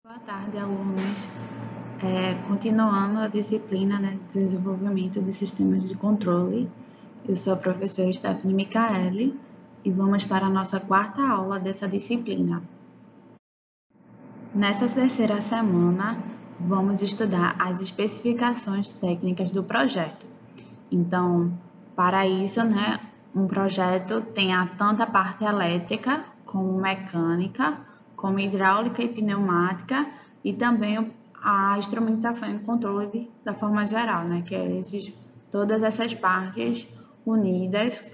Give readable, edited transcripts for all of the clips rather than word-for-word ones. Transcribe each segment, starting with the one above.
Boa tarde, alunos. Continuando a disciplina, né, de desenvolvimento de sistemas de controle, eu sou a professora Stephanie Micaeli e vamos para a nossa quarta aula dessa disciplina. Nessa terceira semana, vamos estudar as especificações técnicas do projeto. Então, para isso, né, um projeto tem tanto a parte elétrica, como mecânica, como hidráulica e pneumática, e também a instrumentação e controle da forma geral, né, que é todas essas partes unidas,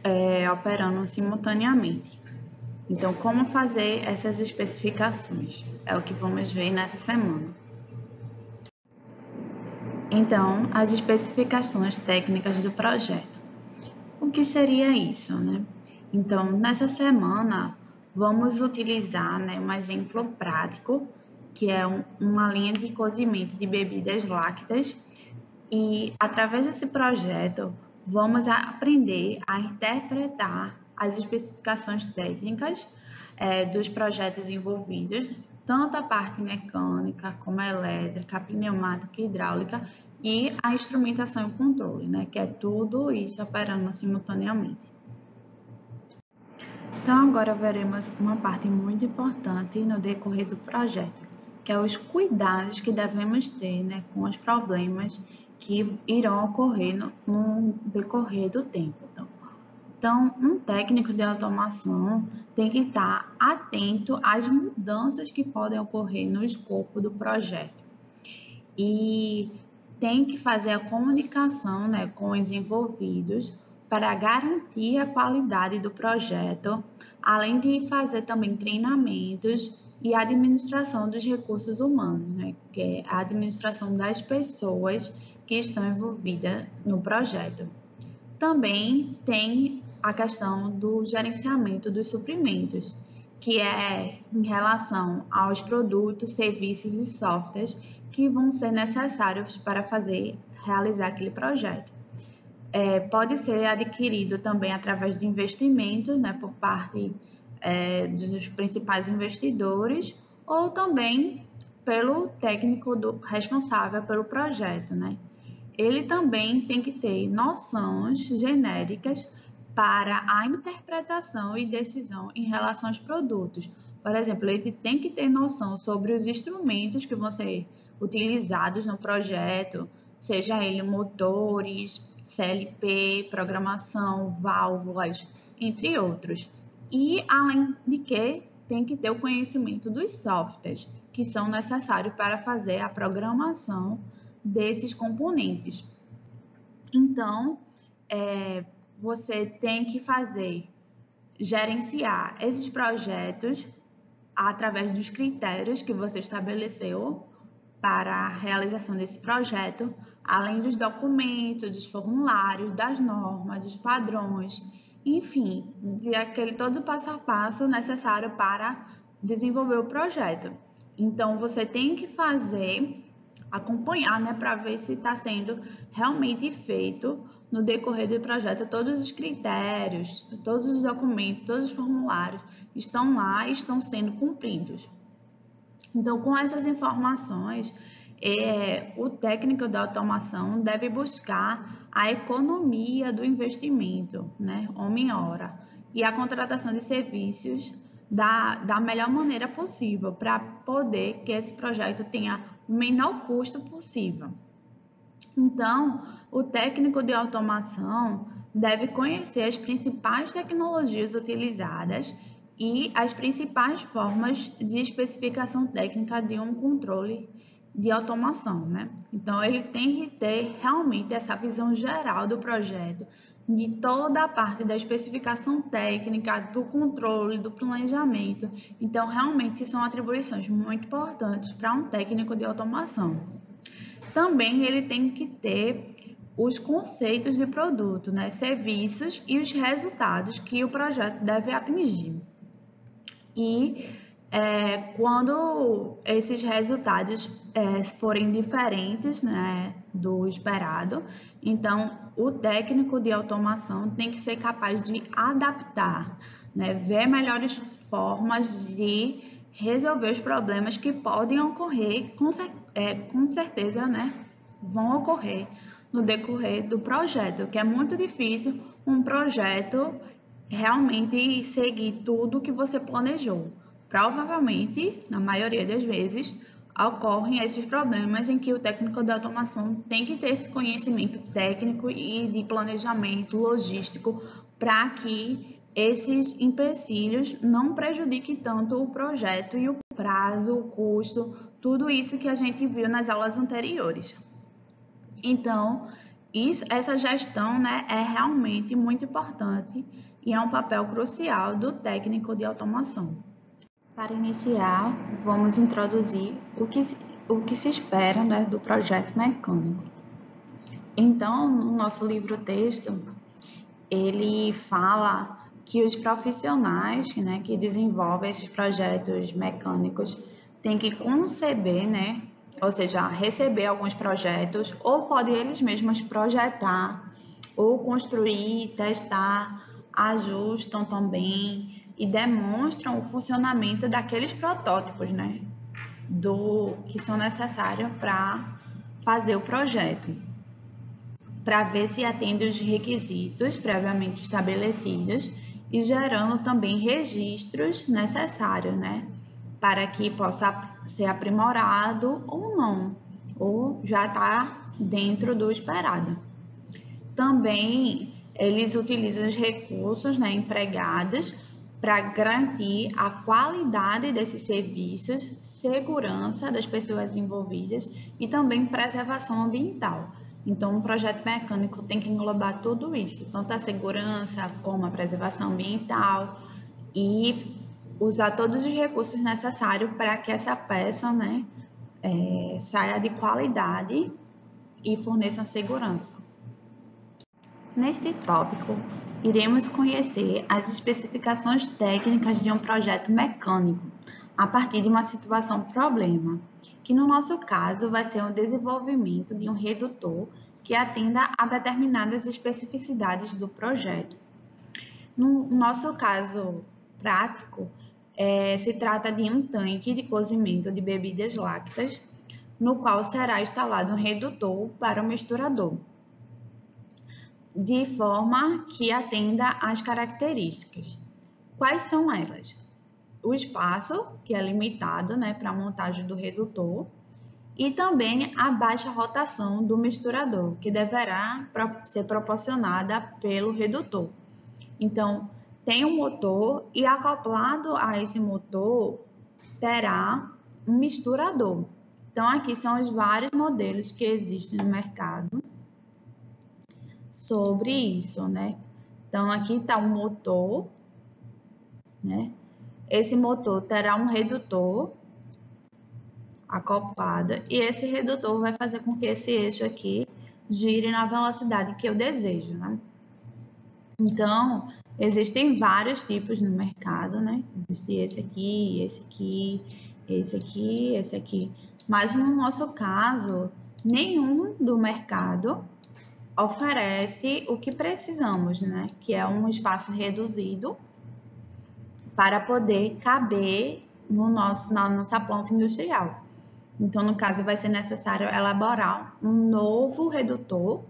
operando simultaneamente. Então, como fazer essas especificações? É o que vamos ver nessa semana. Então, as especificações técnicas do projeto. O que seria isso, né? Então, nessa semana, vamos utilizar, né, um exemplo prático, que é uma linha de cozimento de bebidas lácteas, e através desse projeto, vamos aprender a interpretar as especificações técnicas dos projetos envolvidos, tanto a parte mecânica, como a elétrica, a pneumática e hidráulica, e a instrumentação e controle, né, que é tudo isso operando simultaneamente. Então, agora veremos uma parte muito importante no decorrer do projeto, que é os cuidados que devemos ter, né, com os problemas que irão ocorrer no decorrer do tempo. Então, um técnico de automação tem que estar atento às mudanças que podem ocorrer no escopo do projeto. E tem que fazer a comunicação, né, com os envolvidos para garantir a qualidade do projeto, além de fazer também treinamentos e administração dos recursos humanos, né, que é a administração das pessoas que estão envolvidas no projeto. Também tem a questão do gerenciamento dos suprimentos, que é em relação aos produtos, serviços e softwares que vão ser necessários para realizar aquele projeto. Pode ser adquirido também através de investimentos, né, por parte dos principais investidores, ou também pelo técnico responsável pelo projeto, né? Ele também tem que ter noções genéricas para a interpretação e decisão em relação aos produtos. Por exemplo, ele tem que ter noção sobre os instrumentos que vão ser utilizados no projeto, seja ele motores, CLP, programação, válvulas, entre outros. E, além de que, tem que ter o conhecimento dos softwares, que são necessários para fazer a programação desses componentes. Então, você tem que gerenciar esses projetos através dos critérios que você estabeleceu para a realização desse projeto, além dos documentos, dos formulários, das normas, dos padrões, enfim, daquele todo passo a passo necessário para desenvolver o projeto. Então, você tem que acompanhar, né, para ver se está sendo realmente feito no decorrer do projeto, todos os critérios, todos os documentos, todos os formulários estão lá e estão sendo cumpridos. Então, com essas informações, o técnico da automação deve buscar a economia do investimento, né, homem-hora, e a contratação de serviços da melhor maneira possível, para poder que esse projeto tenha o menor custo possível. Então, o técnico de automação deve conhecer as principais tecnologias utilizadas e as principais formas de especificação técnica de um controle de automação, né? Então, ele tem que ter realmente essa visão geral do projeto, de toda a parte da especificação técnica, do controle, do planejamento. Então, realmente são atribuições muito importantes para um técnico de automação. Também ele tem que ter os conceitos de produto, né, serviços e os resultados que o projeto deve atingir. E quando esses resultados forem diferentes, né, do esperado, então o técnico de automação tem que ser capaz de adaptar, né, ver melhores formas de resolver os problemas que podem ocorrer, com certeza, né, vão ocorrer no decorrer do projeto, que é muito difícil um projeto realmente seguir tudo que você planejou. Provavelmente, na maioria das vezes, ocorrem esses problemas em que o técnico de automação tem que ter esse conhecimento técnico e de planejamento logístico para que esses empecilhos não prejudiquem tanto o projeto e o prazo, o custo, tudo isso que a gente viu nas aulas anteriores. Então, essa gestão, né, é realmente muito importante e é um papel crucial do técnico de automação. Para iniciar, vamos introduzir o que se espera, né, do projeto mecânico. Então, no nosso livro-texto, ele fala que os profissionais, né, que desenvolvem esses projetos mecânicos têm que conceber, né, ou seja, receber alguns projetos, ou podem eles mesmos projetar, ou construir, testar, ajustam também e demonstram o funcionamento daqueles protótipos, né, que são necessários para fazer o projeto, para ver se atende os requisitos previamente estabelecidos e gerando também registros necessários, né, para que possa ser aprimorado ou não, ou já está dentro do esperado. Também eles utilizam os recursos, né, empregados para garantir a qualidade desses serviços, segurança das pessoas envolvidas e também preservação ambiental. Então, um projeto mecânico tem que englobar tudo isso, tanto a segurança como a preservação ambiental e usar todos os recursos necessários para que essa peça, né, saia de qualidade e forneça segurança. Neste tópico, iremos conhecer as especificações técnicas de um projeto mecânico a partir de uma situação-problema, que no nosso caso vai ser o desenvolvimento de um redutor que atenda a determinadas especificidades do projeto. No nosso caso prático, se trata de um tanque de cozimento de bebidas lácteas, no qual será instalado um redutor para o misturador, de forma que atenda às características. Quais são elas? O espaço, que é limitado, né, para a montagem do redutor, e também a baixa rotação do misturador, que deverá ser proporcionada pelo redutor. Então, tem um motor e acoplado a esse motor terá um misturador. Então, aqui são os vários modelos que existem no mercado sobre isso, né? Então, aqui está um motor, né? Esse motor terá um redutor acoplado e esse redutor vai fazer com que esse eixo aqui gire na velocidade que eu desejo, né? Então, existem vários tipos no mercado, né? Existe esse aqui, esse aqui, esse aqui, esse aqui. Mas no nosso caso, nenhum do mercado oferece o que precisamos, né? Que é um espaço reduzido para poder caber na nossa planta industrial. Então, no caso, vai ser necessário elaborar um novo redutor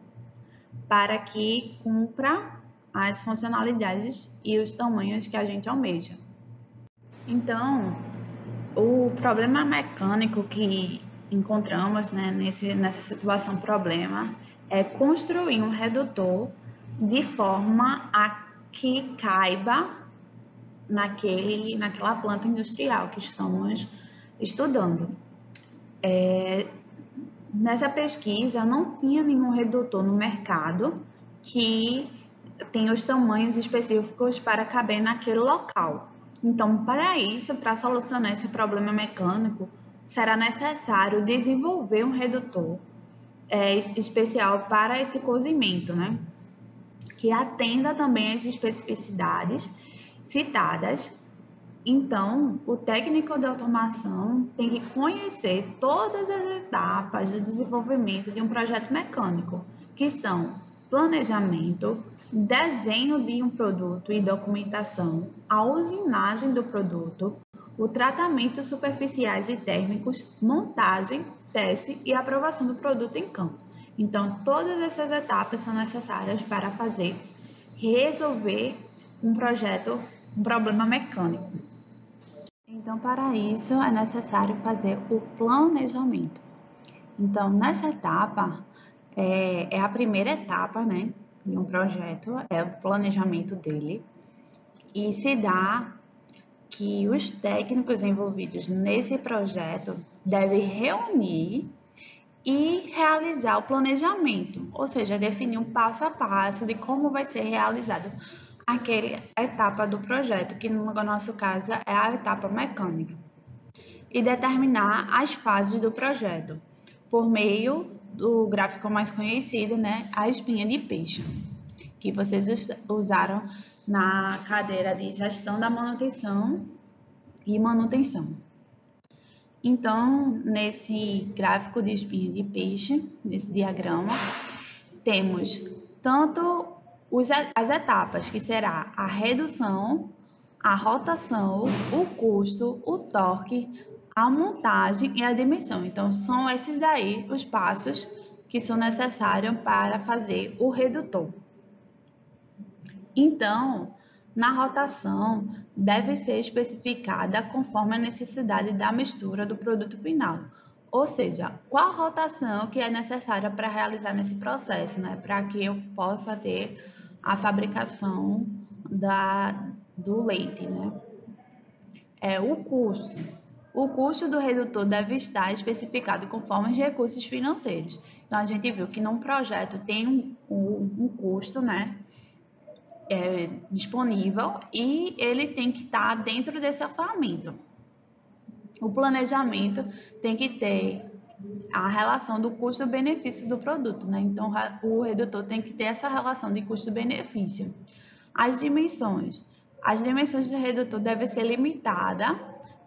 para que cumpra as funcionalidades e os tamanhos que a gente almeja. Então, o problema mecânico que encontramos, né, nessa situação problema é construir um redutor de forma a que caiba naquela planta industrial que estamos estudando. Nessa pesquisa não tinha nenhum redutor no mercado que tem os tamanhos específicos para caber naquele local. Então, para isso, para solucionar esse problema mecânico, será necessário desenvolver um redutor especial para esse cozimento, né? Que atenda também às especificidades citadas. Então, o técnico de automação tem que conhecer todas as etapas do desenvolvimento de um projeto mecânico, que são planejamento, desenho de um produto e documentação, a usinagem do produto, o tratamento superficiais e térmicos, montagem, teste e aprovação do produto em campo. Então, todas essas etapas são necessárias para resolver um problema mecânico. Então, para isso, é necessário fazer o planejamento. Então, nessa etapa, é a primeira etapa, né, de um projeto, é o planejamento dele, e se dá que os técnicos envolvidos nesse projeto devem reunir e realizar o planejamento, ou seja, definir um passo a passo de como vai ser realizado aquela etapa do projeto, que no nosso caso é a etapa mecânica, e determinar as fases do projeto, por meio do gráfico mais conhecido, né, a espinha de peixe, que vocês usaram na cadeira de gestão da manutenção e manutenção. Então, nesse gráfico de espinha de peixe, nesse diagrama, temos tanto as etapas, que será a redução, a rotação, o custo, o torque, a montagem e a dimensão. Então, são esses daí os passos que são necessários para fazer o redutor. Então, na rotação, deve ser especificada conforme a necessidade da mistura do produto final. Ou seja, qual rotação que é necessária para realizar nesse processo, né? Para que eu possa ter a fabricação do leite, né? O custo. O custo do redutor deve estar especificado conforme os recursos financeiros. Então, a gente viu que num projeto tem um custo, né? Disponível e ele tem que estar dentro desse orçamento. O planejamento tem que ter a relação do custo-benefício do produto, né? Então, o redutor tem que ter essa relação de custo-benefício. As dimensões do redutor devem ser limitadas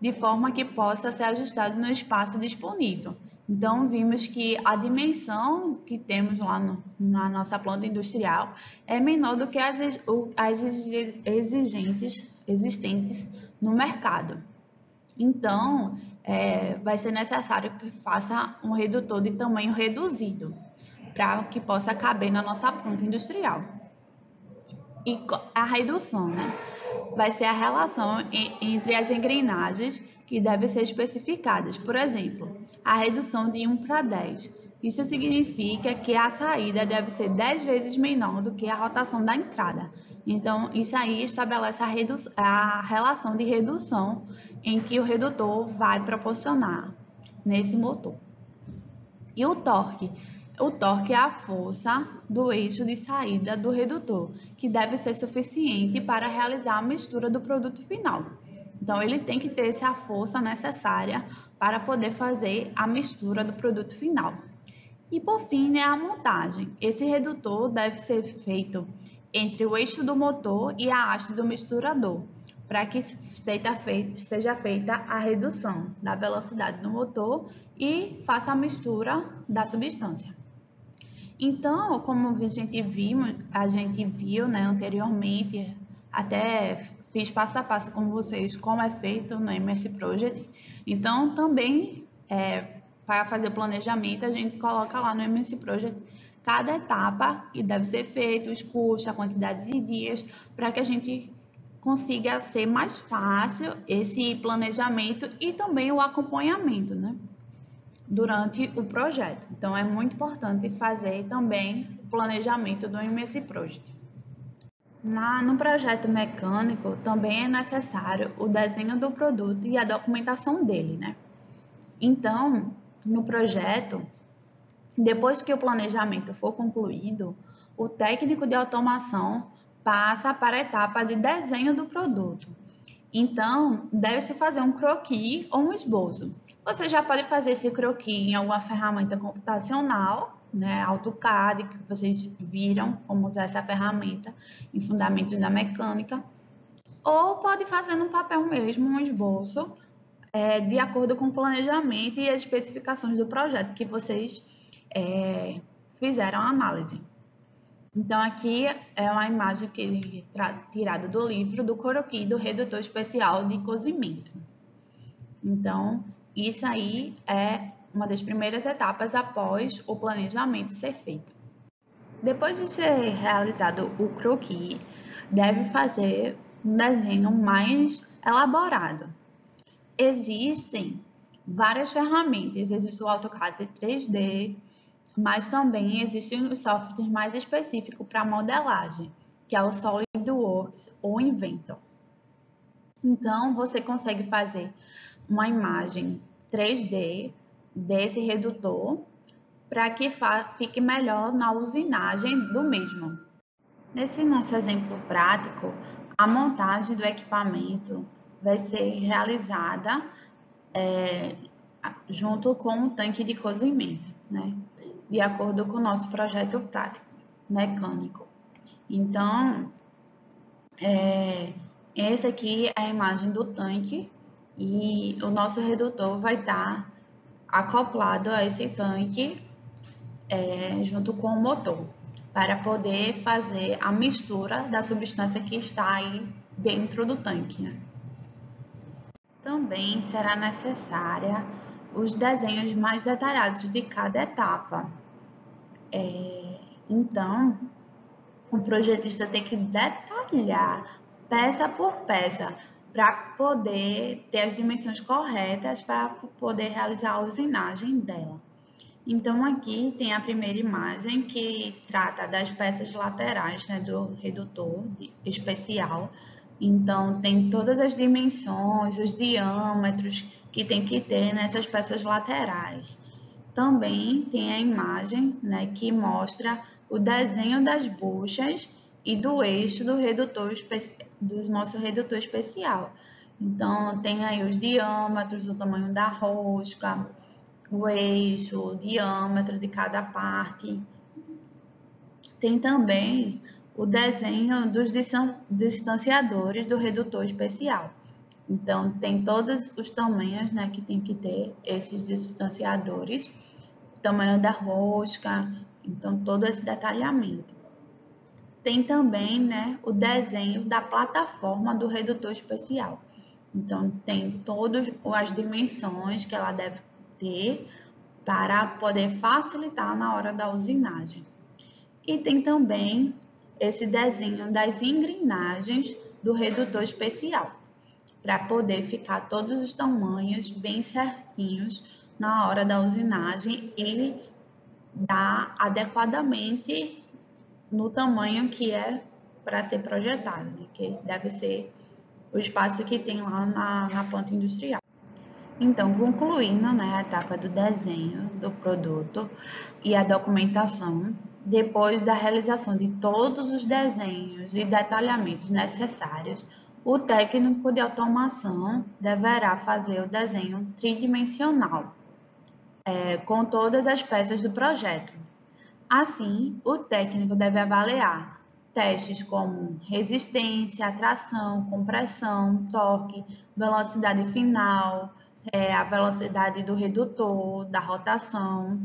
de forma que possa ser ajustado no espaço disponível. Então, vimos que a dimensão que temos lá na nossa planta industrial é menor do que as existentes no mercado. Então, vai ser necessário que faça um redutor de tamanho reduzido, para que possa caber na nossa planta industrial. E a redução, né? Vai ser a relação entre as engrenagens que devem ser especificadas. Por exemplo, a redução de 1 para 10. Isso significa que a saída deve ser 10 vezes menor do que a rotação da entrada. Então, isso aí estabelece a relação de redução em que o redutor vai proporcionar nesse motor. E o torque? O torque é a força do eixo de saída do redutor, que deve ser suficiente para realizar a mistura do produto final. Então, ele tem que ter essa força necessária para poder fazer a mistura do produto final. E, por fim, né, a montagem. Esse redutor deve ser feito entre o eixo do motor e a haste do misturador, para que seja feita a redução da velocidade do motor e faça a mistura da substância. Então, como a gente viu, né, anteriormente, até fiz passo a passo com vocês como é feito no MS Project. Então, também, para fazer o planejamento, a gente coloca lá no MS Project cada etapa que deve ser feita, os custos, a quantidade de dias, para que a gente consiga ser mais fácil esse planejamento e também o acompanhamento, né, durante o projeto. Então, é muito importante fazer também o planejamento do MS Project. No projeto mecânico, também é necessário o desenho do produto e a documentação dele, né? Então, no projeto, depois que o planejamento for concluído, o técnico de automação passa para a etapa de desenho do produto. Então, deve-se fazer um croquis ou um esboço. Você já pode fazer esse croquis em alguma ferramenta computacional, né, AutoCAD, que vocês viram como usar essa ferramenta em Fundamentos da Mecânica, ou pode fazer no papel mesmo um esboço, de acordo com o planejamento e as especificações do projeto que vocês fizeram a análise. Então, aqui é uma imagem tirada do livro do croquis do redutor especial de cozimento. Então, isso aí é uma das primeiras etapas após o planejamento ser feito. Depois de ser realizado o croquis, deve fazer um desenho mais elaborado. Existem várias ferramentas, existe o AutoCAD 3D, mas também existem os softwares mais específicos para modelagem, que é o SolidWorks ou Inventor. Então, você consegue fazer uma imagem 3D desse redutor para que fique melhor na usinagem do mesmo. Nesse nosso exemplo prático, a montagem do equipamento vai ser realizada junto com o tanque de cozimento, né? De acordo com o nosso projeto prático mecânico. Então, essa aqui é a imagem do tanque e o nosso redutor vai estar acoplado a esse tanque junto com o motor, para poder fazer a mistura da substância que está aí dentro do tanque, né? Também será necessária os desenhos mais detalhados de cada etapa. Então, o projetista tem que detalhar peça por peça para poder ter as dimensões corretas para poder realizar a usinagem dela. Então, aqui tem a primeira imagem que trata das peças laterais, né, do redutor especial. Então, tem todas as dimensões, os diâmetros que tem que ter nessas peças laterais. Também tem a imagem, né, que mostra o desenho das buchas e do eixo do nosso redutor especial. Então, tem aí os diâmetros, o tamanho da rosca, o eixo, o diâmetro de cada parte. Tem também o desenho dos distanciadores do redutor especial. Então, tem todos os tamanhos, né, que tem que ter esses distanciadores, o tamanho da rosca, então todo esse detalhamento. Tem também, né, o desenho da plataforma do redutor especial. Então, tem todas as dimensões que ela deve ter para poder facilitar na hora da usinagem. E tem também esse desenho das engrenagens do redutor especial, para poder ficar todos os tamanhos bem certinhos na hora da usinagem e dar adequadamente no tamanho que é para ser projetado, né? Que deve ser o espaço que tem lá na planta industrial. Então, concluindo, né, a etapa do desenho do produto e a documentação, depois da realização de todos os desenhos e detalhamentos necessários, o técnico de automação deverá fazer o desenho tridimensional, com todas as peças do projeto. Assim, o técnico deve avaliar testes como resistência, tração, compressão, torque, velocidade final, a velocidade do redutor, da rotação.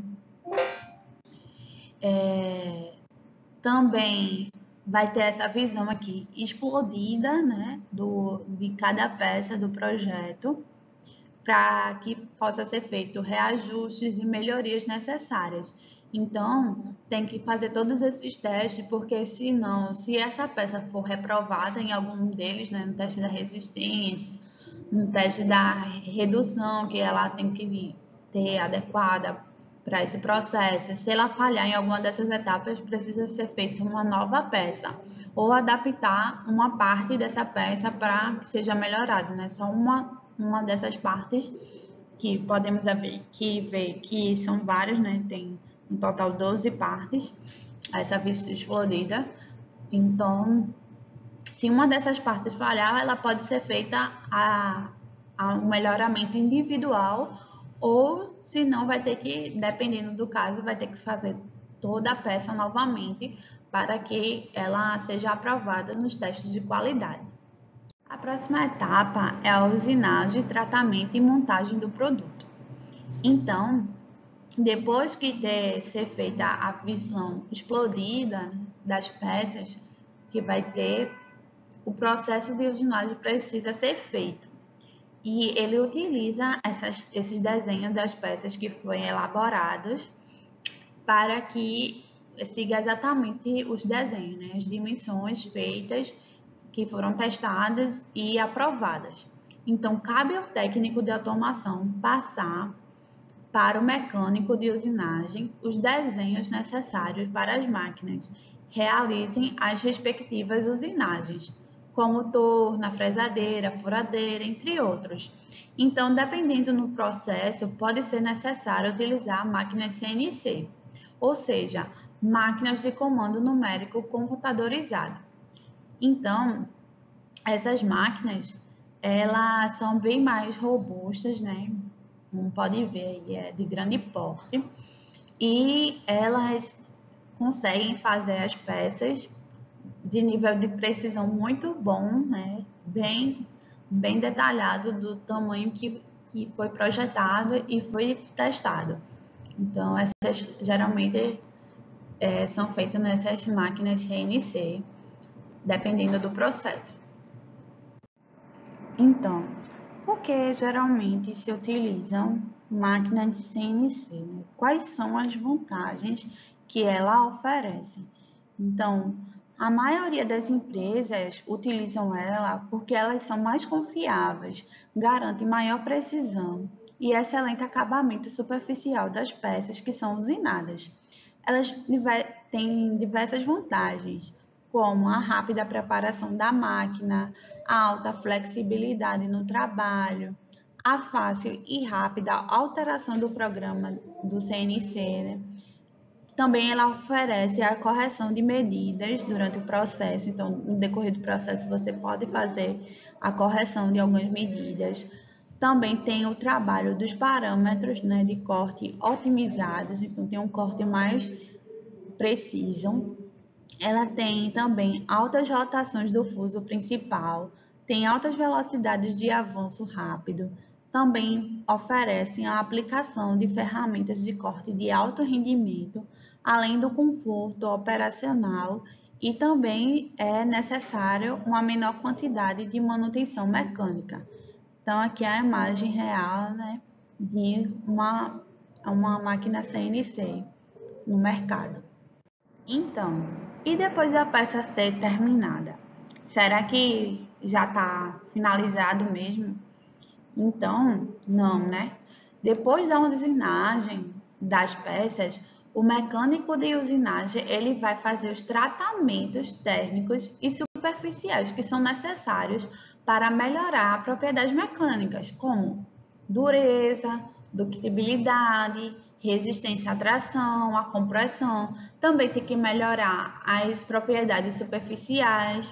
Também vai ter essa visão aqui explodida, né, de cada peça do projeto, para que possa ser feito reajustes e melhorias necessárias. Então, tem que fazer todos esses testes, porque senão, se essa peça for reprovada em algum deles, né, no teste da resistência, no teste da redução, que ela tem que ter adequada para esse processo, se ela falhar em alguma dessas etapas, precisa ser feita uma nova peça, ou adaptar uma parte dessa peça para que seja melhorada, né? Só uma dessas partes que podemos ver que são várias, né? Tem um total 12 partes, essa vista explodida. Então, se uma dessas partes falhar, ela pode ser feita a um melhoramento individual, ou se não, vai ter que, dependendo do caso, vai ter que fazer toda a peça novamente para que ela seja aprovada nos testes de qualidade. A próxima etapa é a usinagem, tratamento e montagem do produto. Então, depois que ser feita a visão explodida das peças que vai ter, o processo de usinagem precisa ser feito. e ele utiliza esses desenhos das peças que foram elaborados para que siga exatamente os desenhos, né? As dimensões feitas, que foram testadas e aprovadas. Então, cabe ao técnico de automação passar para o mecânico de usinagem os desenhos necessários para as máquinas realizem as respectivas usinagens, como torna, fresadeira, furadeira, entre outros. Então, dependendo do processo, pode ser necessário utilizar máquinas CNC, ou seja, máquinas de comando numérico computadorizado. Então, essas máquinas, elas são bem mais robustas, né? Como pode ver aí, é de grande porte. E elas conseguem fazer as peças de nível de precisão muito bom, né? Bem detalhado do tamanho que foi projetado e foi testado. Então, essas geralmente são feitas nessas máquinas CNC, dependendo do processo. Então, por que geralmente se utilizam máquinas de CNC, né? Quais são as vantagens que ela oferece? Então, a maioria das empresas utilizam ela porque elas são mais confiáveis, garantem maior precisão e excelente acabamento superficial das peças que são usinadas. Elas têm diversas vantagens, como a rápida preparação da máquina, a alta flexibilidade no trabalho, a fácil e rápida alteração do programa do CNC, né? Também ela oferece a correção de medidas durante o processo, então, no decorrer do processo, você pode fazer a correção de algumas medidas. Também tem o trabalho dos parâmetros, né, de corte otimizados, então tem um corte mais preciso. Ela tem também altas rotações do fuso principal, tem altas velocidades de avanço rápido. Também oferecem a aplicação de ferramentas de corte de alto rendimento, além do conforto operacional, e também é necessário uma menor quantidade de manutenção mecânica. Então, aqui é a imagem real, né, de uma máquina CNC no mercado. Então, e depois da peça ser terminada? Será que já está finalizado mesmo? Então, não, né? Depois da usinagem das peças, o mecânico de usinagem ele vai fazer os tratamentos térmicos e superficiais que são necessários para melhorar propriedades mecânicas, como dureza, ductibilidade, resistência à tração, à compressão. Também tem que melhorar as propriedades superficiais,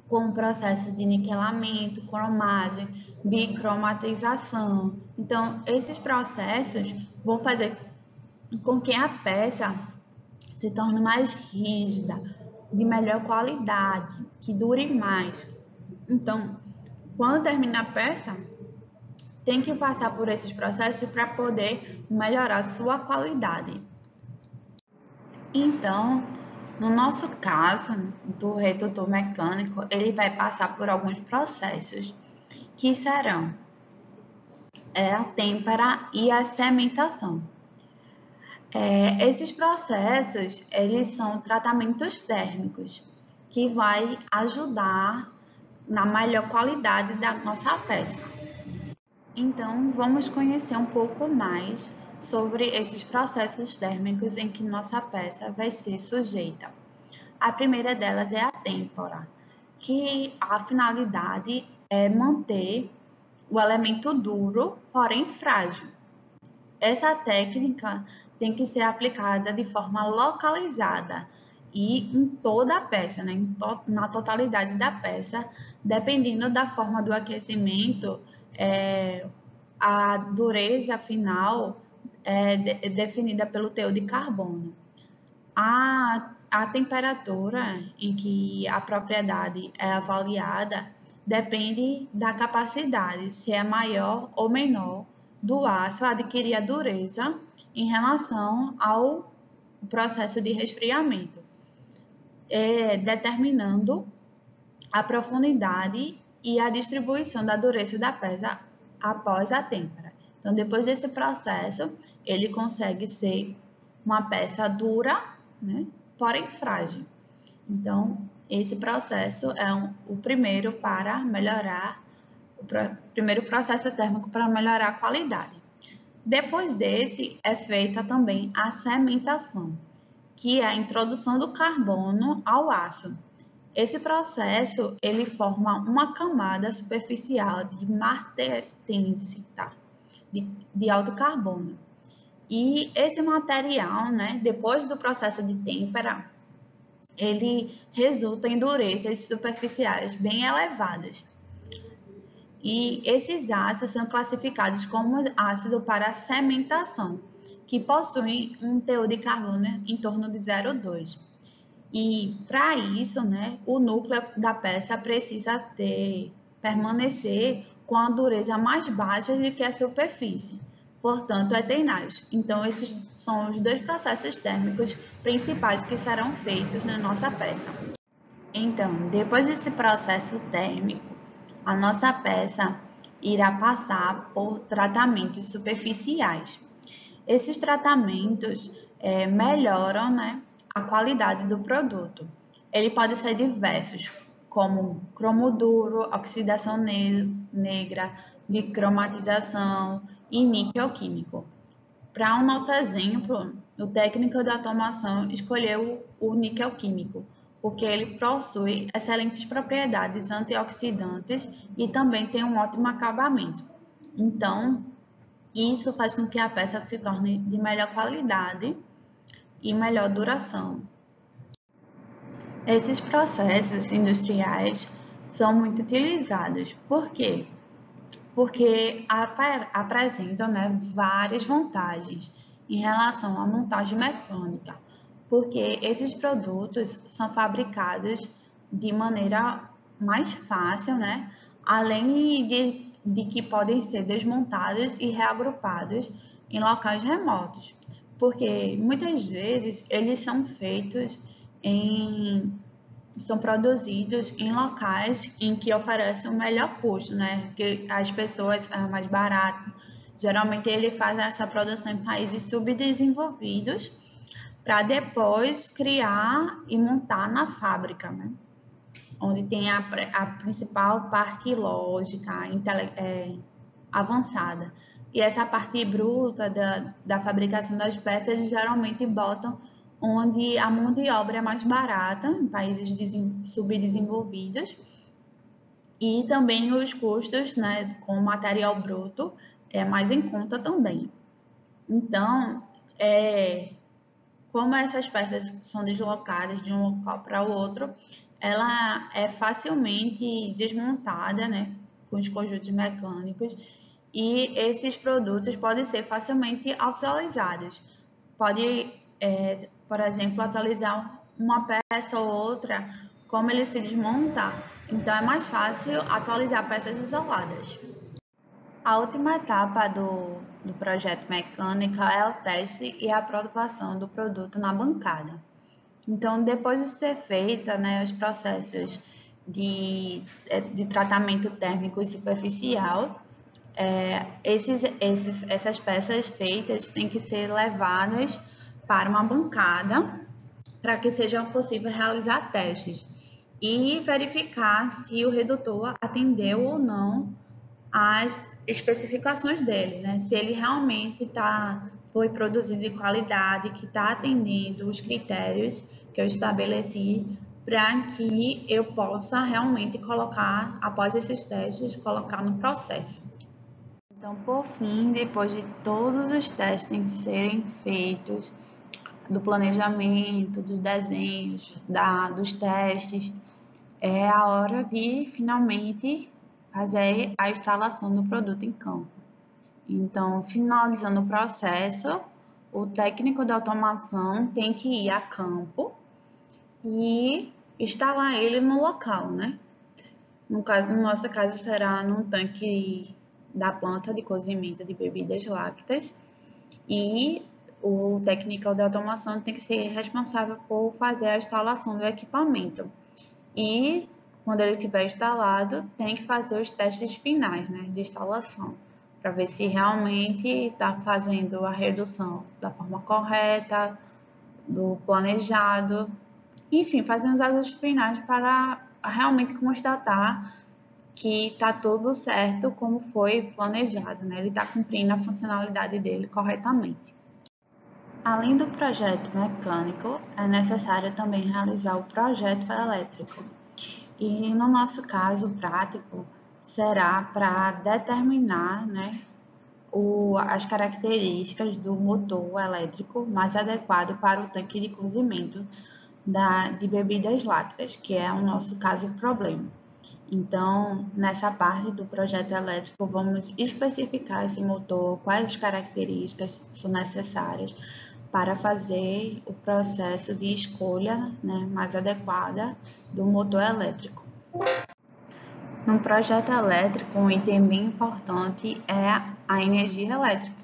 com o processo de nivelamento, cromagem, bicromatização. Então, esses processos vão fazer com que a peça se torne mais rígida, de melhor qualidade, que dure mais. Então, quando termina a peça, tem que passar por esses processos para poder melhorar sua qualidade. Então, no nosso caso, do redutor mecânico, ele vai passar por alguns processos que serão a têmpera e a cementação. Esses processos, eles são tratamentos térmicos que vai ajudar na melhor qualidade da nossa peça. Então, vamos conhecer um pouco mais sobre esses processos térmicos em que nossa peça vai ser sujeita. A primeira delas é a têmpora, que a finalidade é manter o elemento duro, porém frágil. Essa técnica tem que ser aplicada de forma localizada e em toda a peça, né? Na totalidade da peça, dependendo da forma do aquecimento, a dureza final é definida pelo teor de carbono. A temperatura em que a propriedade é avaliada depende da capacidade, se é maior ou menor, do aço a adquirir a dureza em relação ao processo de resfriamento, determinando a profundidade e a distribuição da dureza da peça após a têmpera. Então, depois desse processo, ele consegue ser uma peça dura, né, porém frágil. Então, esse processo é o primeiro para melhorar, o primeiro processo térmico para melhorar a qualidade. Depois desse, é feita também a cementação, que é a introdução do carbono ao aço. Esse processo, ele forma uma camada superficial de martensita, tá? de alto carbono. E esse material, né, depois do processo de têmpera, ele resulta em durezas superficiais bem elevadas. E esses ácidos são classificados como ácido para cementação, que possuem um teor de carbono em torno de 0,2. E para isso, né, o núcleo da peça precisa permanecer com a dureza mais baixa do que a superfície, portanto é tenaz. Então esses são os dois processos térmicos principais que serão feitos na nossa peça. Então, depois desse processo térmico, a nossa peça irá passar por tratamentos superficiais. Esses tratamentos melhoram, né, a qualidade do produto. Ele pode ser diversos, como cromo duro, oxidação negra, bicromatização e níquel químico. Para o nosso exemplo, o técnico de automação escolheu o níquel químico, porque ele possui excelentes propriedades antioxidantes e também tem um ótimo acabamento. Então, isso faz com que a peça se torne de melhor qualidade e melhor duração. Esses processos industriais são muito utilizados. Por quê? Porque apresentam, né, várias vantagens em relação à montagem mecânica, porque esses produtos são fabricados de maneira mais fácil, né, além de que podem ser desmontados e reagrupados em locais remotos, porque muitas vezes eles são feitos são produzidos em locais em que oferecem um melhor custo, né? Que as pessoas é mais barato. Geralmente ele faz essa produção em países subdesenvolvidos para depois criar e montar na fábrica, né? Onde tem a principal parte lógica, avançada. E essa parte bruta da fabricação das peças geralmente botam onde a mão de obra é mais barata, em países subdesenvolvidos, e também os custos, né, com o material bruto é mais em conta também. Então, como essas peças são deslocadas de um local para o outro, ela é facilmente desmontada, né, com os conjuntos mecânicos, e esses produtos podem ser facilmente atualizados. Pode, por exemplo, atualizar uma peça ou outra, como ele se desmonta, então é mais fácil atualizar peças isoladas. A última etapa do projeto mecânico é o teste e a aprovação do produto na bancada. Então, depois de ser feita, né, os processos de tratamento térmico e superficial, essas peças feitas têm que ser levadas para uma bancada para que seja possível realizar testes e verificar se o redutor atendeu ou não as especificações dele, né? Se ele realmente foi produzido de qualidade, que está atendendo os critérios que eu estabeleci para que eu possa realmente colocar, após esses testes, colocar no processo. Então, por fim, depois de todos os testes serem feitos, do planejamento, dos desenhos, dos testes, é a hora de finalmente fazer a instalação do produto em campo. Então, finalizando o processo, o técnico de automação tem que ir a campo e instalar ele no local, né? No nosso caso, será num tanque da planta de cozimento de bebidas lácteas, e o técnico de automação tem que ser responsável por fazer a instalação do equipamento. E quando ele estiver instalado, tem que fazer os testes finais, né, de instalação, para ver se realmente está fazendo a redução da forma correta, do planejado, enfim, fazer os ajustes finais para realmente constatar que está tudo certo como foi planejado, né? Ele está cumprindo a funcionalidade dele corretamente. Além do projeto mecânico, é necessário também realizar o projeto elétrico. E no nosso caso prático, será para determinar, né, as características do motor elétrico mais adequado para o tanque de cozimento de bebidas lácteas, que é o nosso caso problema. Então, nessa parte do projeto elétrico, vamos especificar esse motor, quais as características são necessárias para fazer o processo de escolha, né, mais adequada do motor elétrico. No projeto elétrico, um item bem importante é a energia elétrica.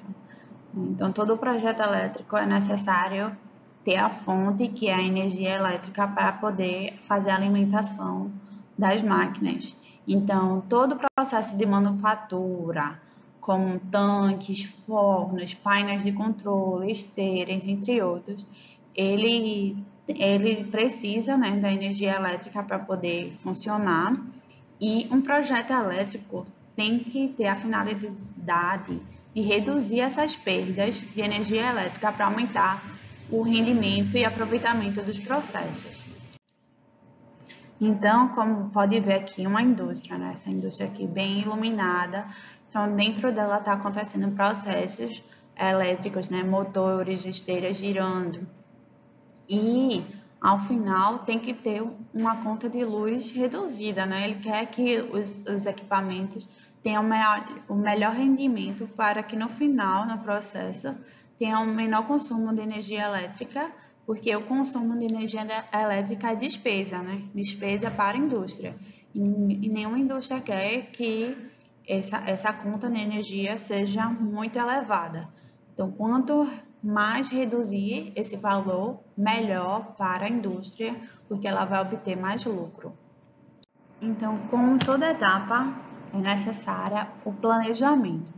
Então, todo projeto elétrico é necessário ter a fonte, que é a energia elétrica, para poder fazer a alimentação das máquinas. Então, todo o processo de manufatura, como tanques, fornos, painéis de controle, esteiras, entre outros, ele precisa, né, da energia elétrica para poder funcionar. E um projeto elétrico tem que ter a finalidade de reduzir essas perdas de energia elétrica para aumentar o rendimento e aproveitamento dos processos. Então, como pode ver aqui, uma indústria, né? Essa indústria aqui bem iluminada. Então, dentro dela está acontecendo processos elétricos, né? Motores, esteiras girando. E, ao final, tem que ter uma conta de luz reduzida, né? Ele quer que os equipamentos tenham o melhor rendimento para que, no final, no processo, tenha um menor consumo de energia elétrica, porque o consumo de energia elétrica é despesa, né? Despesa para a indústria. E nenhuma indústria quer que essa conta de energia seja muito elevada. Então, quanto mais reduzir esse valor, melhor para a indústria, porque ela vai obter mais lucro. Então, como toda etapa, é necessária o planejamento.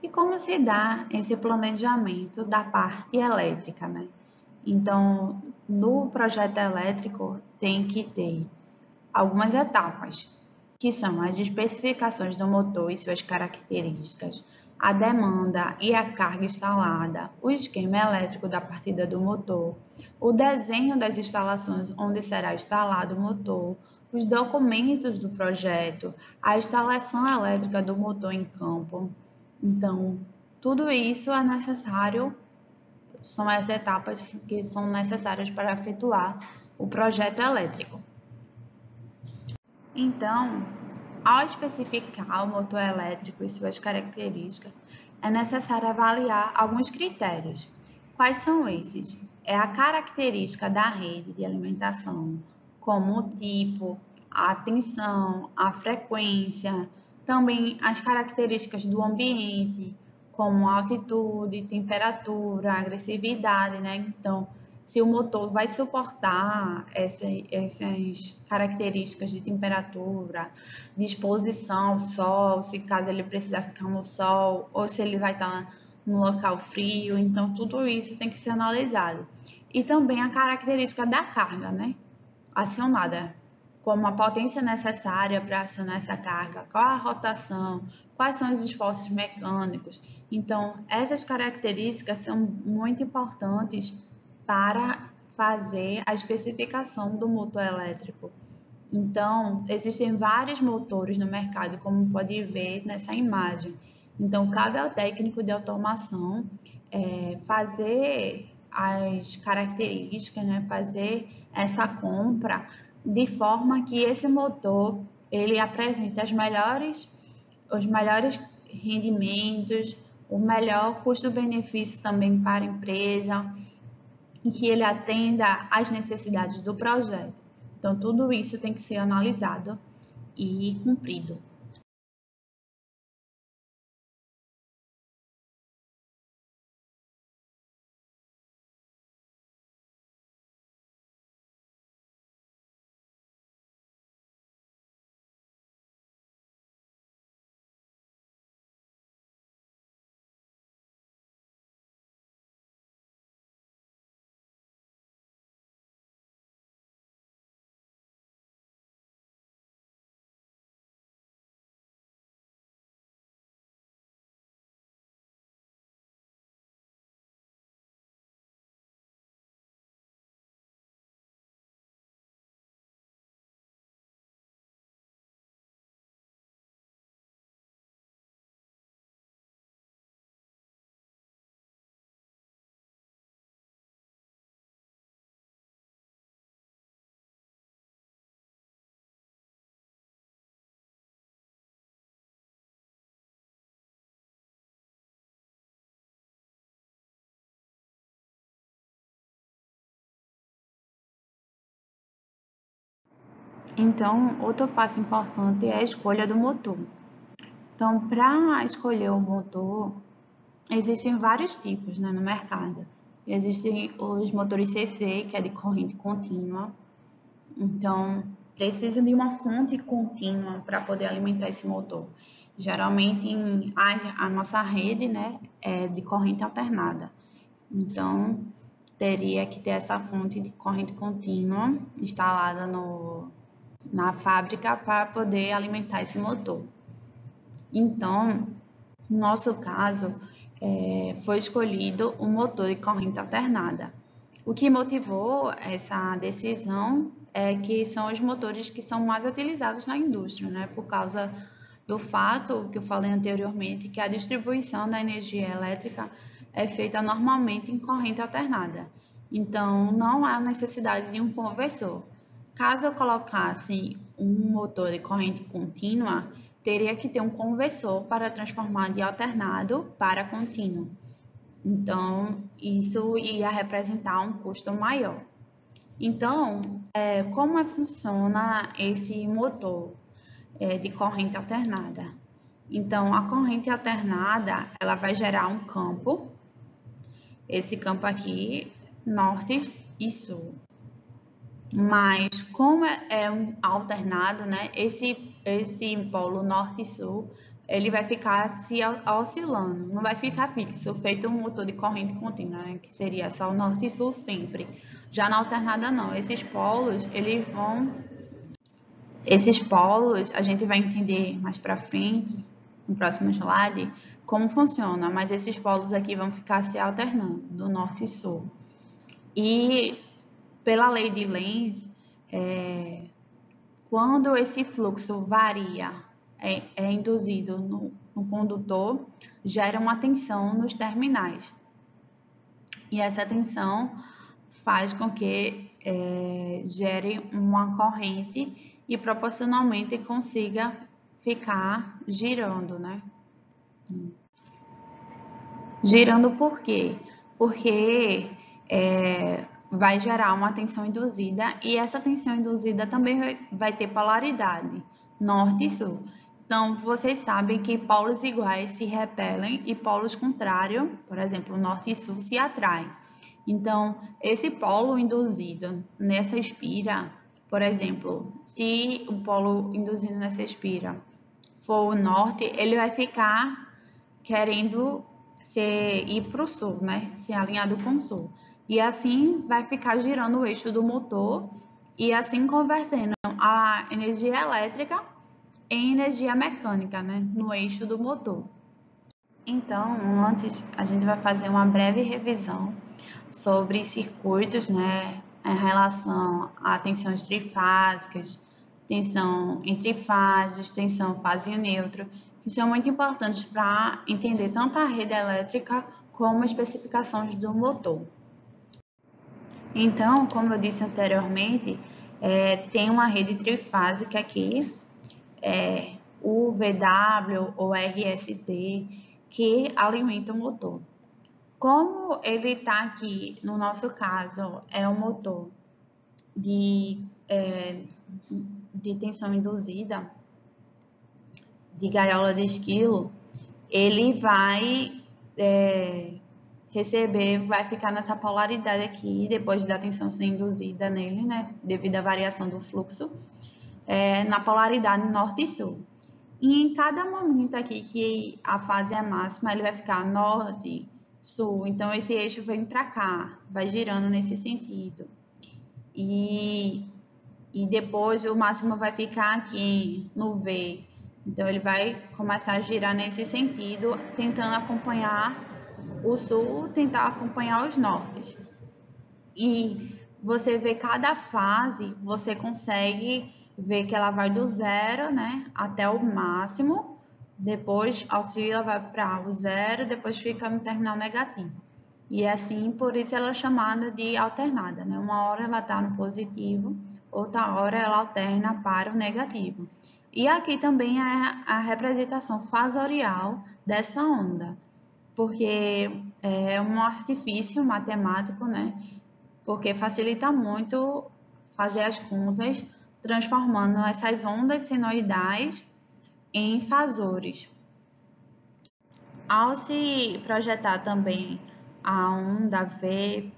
E como se dá esse planejamento da parte elétrica, né? Então, no projeto elétrico tem que ter algumas etapas, que são as especificações do motor e suas características, a demanda e a carga instalada, o esquema elétrico da partida do motor, o desenho das instalações onde será instalado o motor, os documentos do projeto, a instalação elétrica do motor em campo. Então, tudo isso é necessário, são as etapas que são necessárias para efetuar o projeto elétrico. Então, ao especificar o motor elétrico e suas características, é necessário avaliar alguns critérios. Quais são esses? É a característica da rede de alimentação, como o tipo, a tensão, a frequência, também as características do ambiente, como altitude, temperatura, agressividade, né? Então, se o motor vai suportar essas características de temperatura, de exposição ao sol, se caso ele precisar ficar no sol, ou se ele vai estar no local frio, então tudo isso tem que ser analisado. E também a característica da carga, né, acionada, como a potência necessária para acionar essa carga, qual a rotação, quais são os esforços mecânicos. Então, essas características são muito importantes para fazer a especificação do motor elétrico. Então, existem vários motores no mercado, como pode ver nessa imagem. Então, cabe ao técnico de automação fazer as características, né, fazer essa compra de forma que esse motor ele apresente os melhores rendimentos, o melhor custo-benefício também para a empresa, e que ele atenda às necessidades do projeto. Então, tudo isso tem que ser analisado e cumprido. Então, outro passo importante é a escolha do motor. Então, para escolher o motor, existem vários tipos, né, no mercado. Existem os motores CC, que é de corrente contínua. Então, precisa de uma fonte contínua para poder alimentar esse motor. Geralmente, a nossa rede, né, é de corrente alternada. Então, teria que ter essa fonte de corrente contínua instalada na fábrica para poder alimentar esse motor. Então, no nosso caso, foi escolhido um motor de corrente alternada. O que motivou essa decisão é que são os motores que são mais utilizados na indústria, né? Por causa do fato que eu falei anteriormente, que a distribuição da energia elétrica é feita normalmente em corrente alternada. Então, não há necessidade de um conversor. Caso eu colocasse um motor de corrente contínua, teria que ter um conversor para transformar de alternado para contínuo. Então, isso ia representar um custo maior. Então, como funciona esse motor de corrente alternada? Então, a corrente alternada, ela vai gerar um campo, esse campo aqui, norte e sul. Mas, como é um alternado, né, esse polo norte e sul, ele vai ficar se oscilando, não vai ficar fixo, feito um motor de corrente contínua, né, que seria só o norte e sul sempre. Já na alternada não, esses polos, a gente vai entender mais para frente, no próximo slide, como funciona, mas esses polos aqui vão ficar se alternando, do norte e sul. E pela lei de Lenz, quando esse fluxo varia, é induzido no condutor, gera uma tensão nos terminais. E essa tensão faz com que gere uma corrente e proporcionalmente consiga ficar girando, né? Girando por quê? Porque vai gerar uma tensão induzida e essa tensão induzida também vai ter polaridade, norte e sul. Então, vocês sabem que polos iguais se repelem e polos contrários, por exemplo, norte e sul, se atraem. Então, esse polo induzido nessa espira, por exemplo, se o polo induzido nessa espira for o norte, ele vai ficar querendo ir para o sul, né? Ser alinhado com o sul. E assim vai ficar girando o eixo do motor e assim convertendo a energia elétrica em energia mecânica, né? No eixo do motor. Então, antes a gente vai fazer uma breve revisão sobre circuitos, né? Em relação a tensões trifásicas, tensão entre fases, tensão fase e neutro, que são muito importantes para entender tanto a rede elétrica como as especificações do motor. Então, como eu disse anteriormente, tem uma rede trifásica aqui, o VW ou RST, que alimenta o motor. Como ele está aqui, no nosso caso, é um motor de tensão induzida, de gaiola de esquilo, ele vai vai ficar nessa polaridade aqui, depois da tensão ser induzida nele, né, devido à variação do fluxo, na polaridade norte e sul. E em cada momento aqui que a fase é máxima, ele vai ficar norte, sul, então esse eixo vem para cá, vai girando nesse sentido. E depois o máximo vai ficar aqui no V. Então, ele vai começar a girar nesse sentido, tentando acompanhar o sul, tentar acompanhar os nortes. E você vê cada fase, você consegue ver que ela vai do zero, né, até o máximo, depois oscila, vai para o zero, depois fica no terminal negativo. E assim, por isso ela é chamada de alternada, né? Uma hora ela está no positivo, outra hora ela alterna para o negativo. E aqui também é a representação fasorial dessa onda, porque é um artifício matemático, né? Porque facilita muito fazer as contas, transformando essas ondas senoidais em fasores. Ao se projetar também a onda V,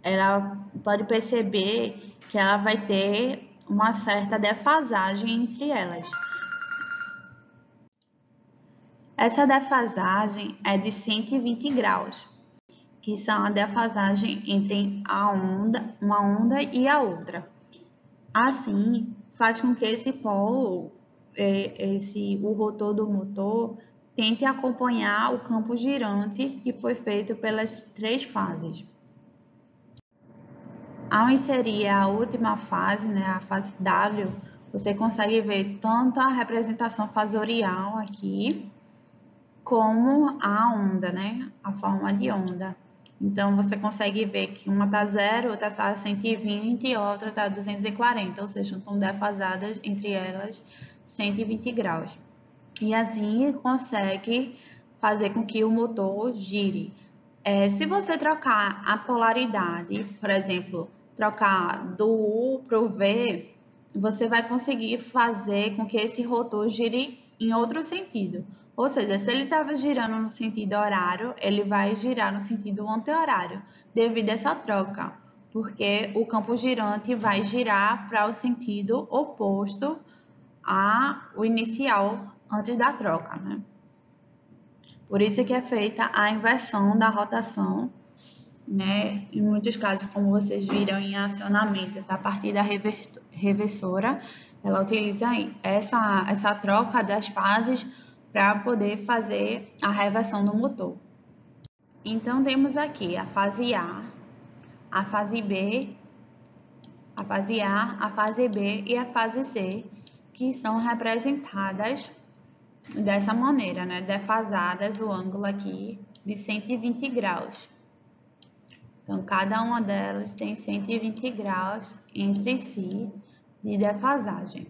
ela pode perceber que ela vai ter uma certa defasagem entre elas. Essa defasagem é de 120 graus, que são a defasagem entre uma onda e a outra. Assim, faz com que esse polo, o rotor do motor, tente acompanhar o campo girante que foi feito pelas 3 fases. Ao inserir a última fase, né, a fase W, você consegue ver tanto a representação fasorial aqui, como a onda, né, a forma de onda. Então, você consegue ver que uma está 0, outra está 120 e outra está 240, ou seja, estão defasadas entre elas 120 graus. E assim consegue fazer com que o motor gire. Se você trocar a polaridade, por exemplo, trocar do U para o V, você vai conseguir fazer com que esse rotor gire em outro sentido. Ou seja, se ele estava girando no sentido horário, ele vai girar no sentido anti-horário, devido a essa troca, porque o campo girante vai girar para o sentido oposto ao inicial antes da troca, né? Por isso que é feita a inversão da rotação, né? Em muitos casos, como vocês viram em acionamentos, a partir da reversora, ela utiliza essa troca das fases para poder fazer a reversão do motor. Então, temos aqui a fase a fase B, a fase A, a fase B e a fase C, que são representadas dessa maneira, né? Defasadas o ângulo aqui de 120 graus. Então, cada uma delas tem 120 graus entre si de defasagem.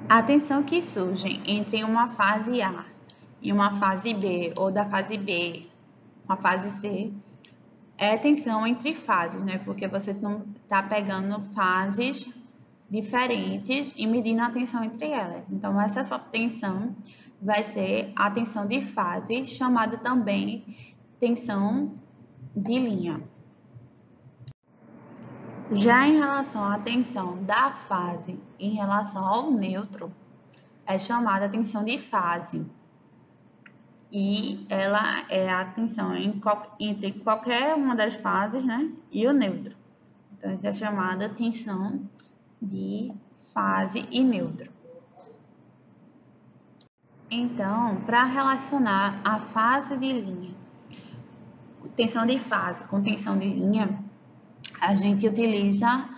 A tensão que surge entre uma fase A e uma fase B, ou da fase B com a fase C, é tensão entre fases, né? Porque você não está pegando fases diferentes e medindo a tensão entre elas. Então, essa tensão vai ser a tensão de fase, chamada também tensão de linha. Já em relação à tensão da fase em relação ao neutro, é chamada tensão de fase. E ela é a tensão entre qualquer uma das fases, né, e o neutro. Então, isso é chamada tensão de fase e neutro. Então, para relacionar a fase de linha, tensão de fase com tensão de linha, a gente utiliza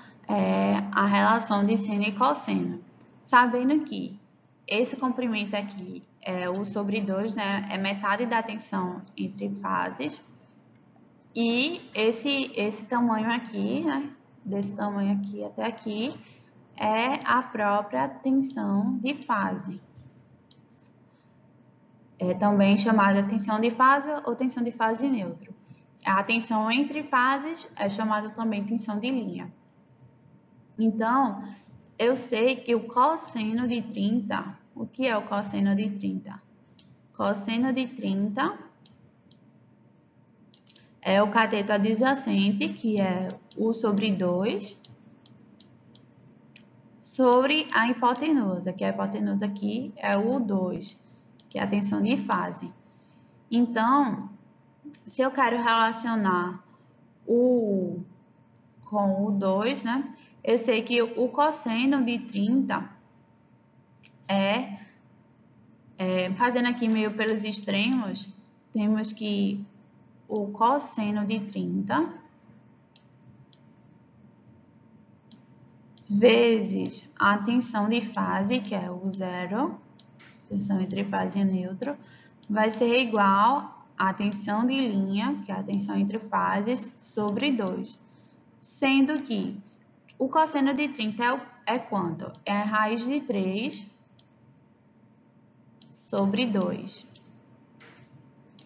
a relação de seno e cosseno, sabendo que esse comprimento aqui é o sobre 2, né, é metade da tensão entre fases, e esse tamanho aqui, né, desse tamanho aqui até aqui, é a própria tensão de fase. É também chamada tensão de fase ou tensão de fase neutro. A tensão entre fases é chamada também tensão de linha. Então, eu sei que o cosseno de 30, o que é o cosseno de 30? Cosseno de 30 é o cateto adjacente, que é o sobre 2, sobre a hipotenusa, que a hipotenusa aqui é o 2, que é a tensão de fase. Então, se eu quero relacionar o com o 2, né? Eu sei que o cosseno de 30 fazendo aqui meio pelos extremos, temos que o cosseno de 30 vezes a tensão de fase, que é o 0, tensão entre fase e neutro, vai ser igual à tensão de linha, que é a tensão entre fases, sobre 2. Sendo que o cosseno de 30 é quanto? É a raiz de 3 sobre 2,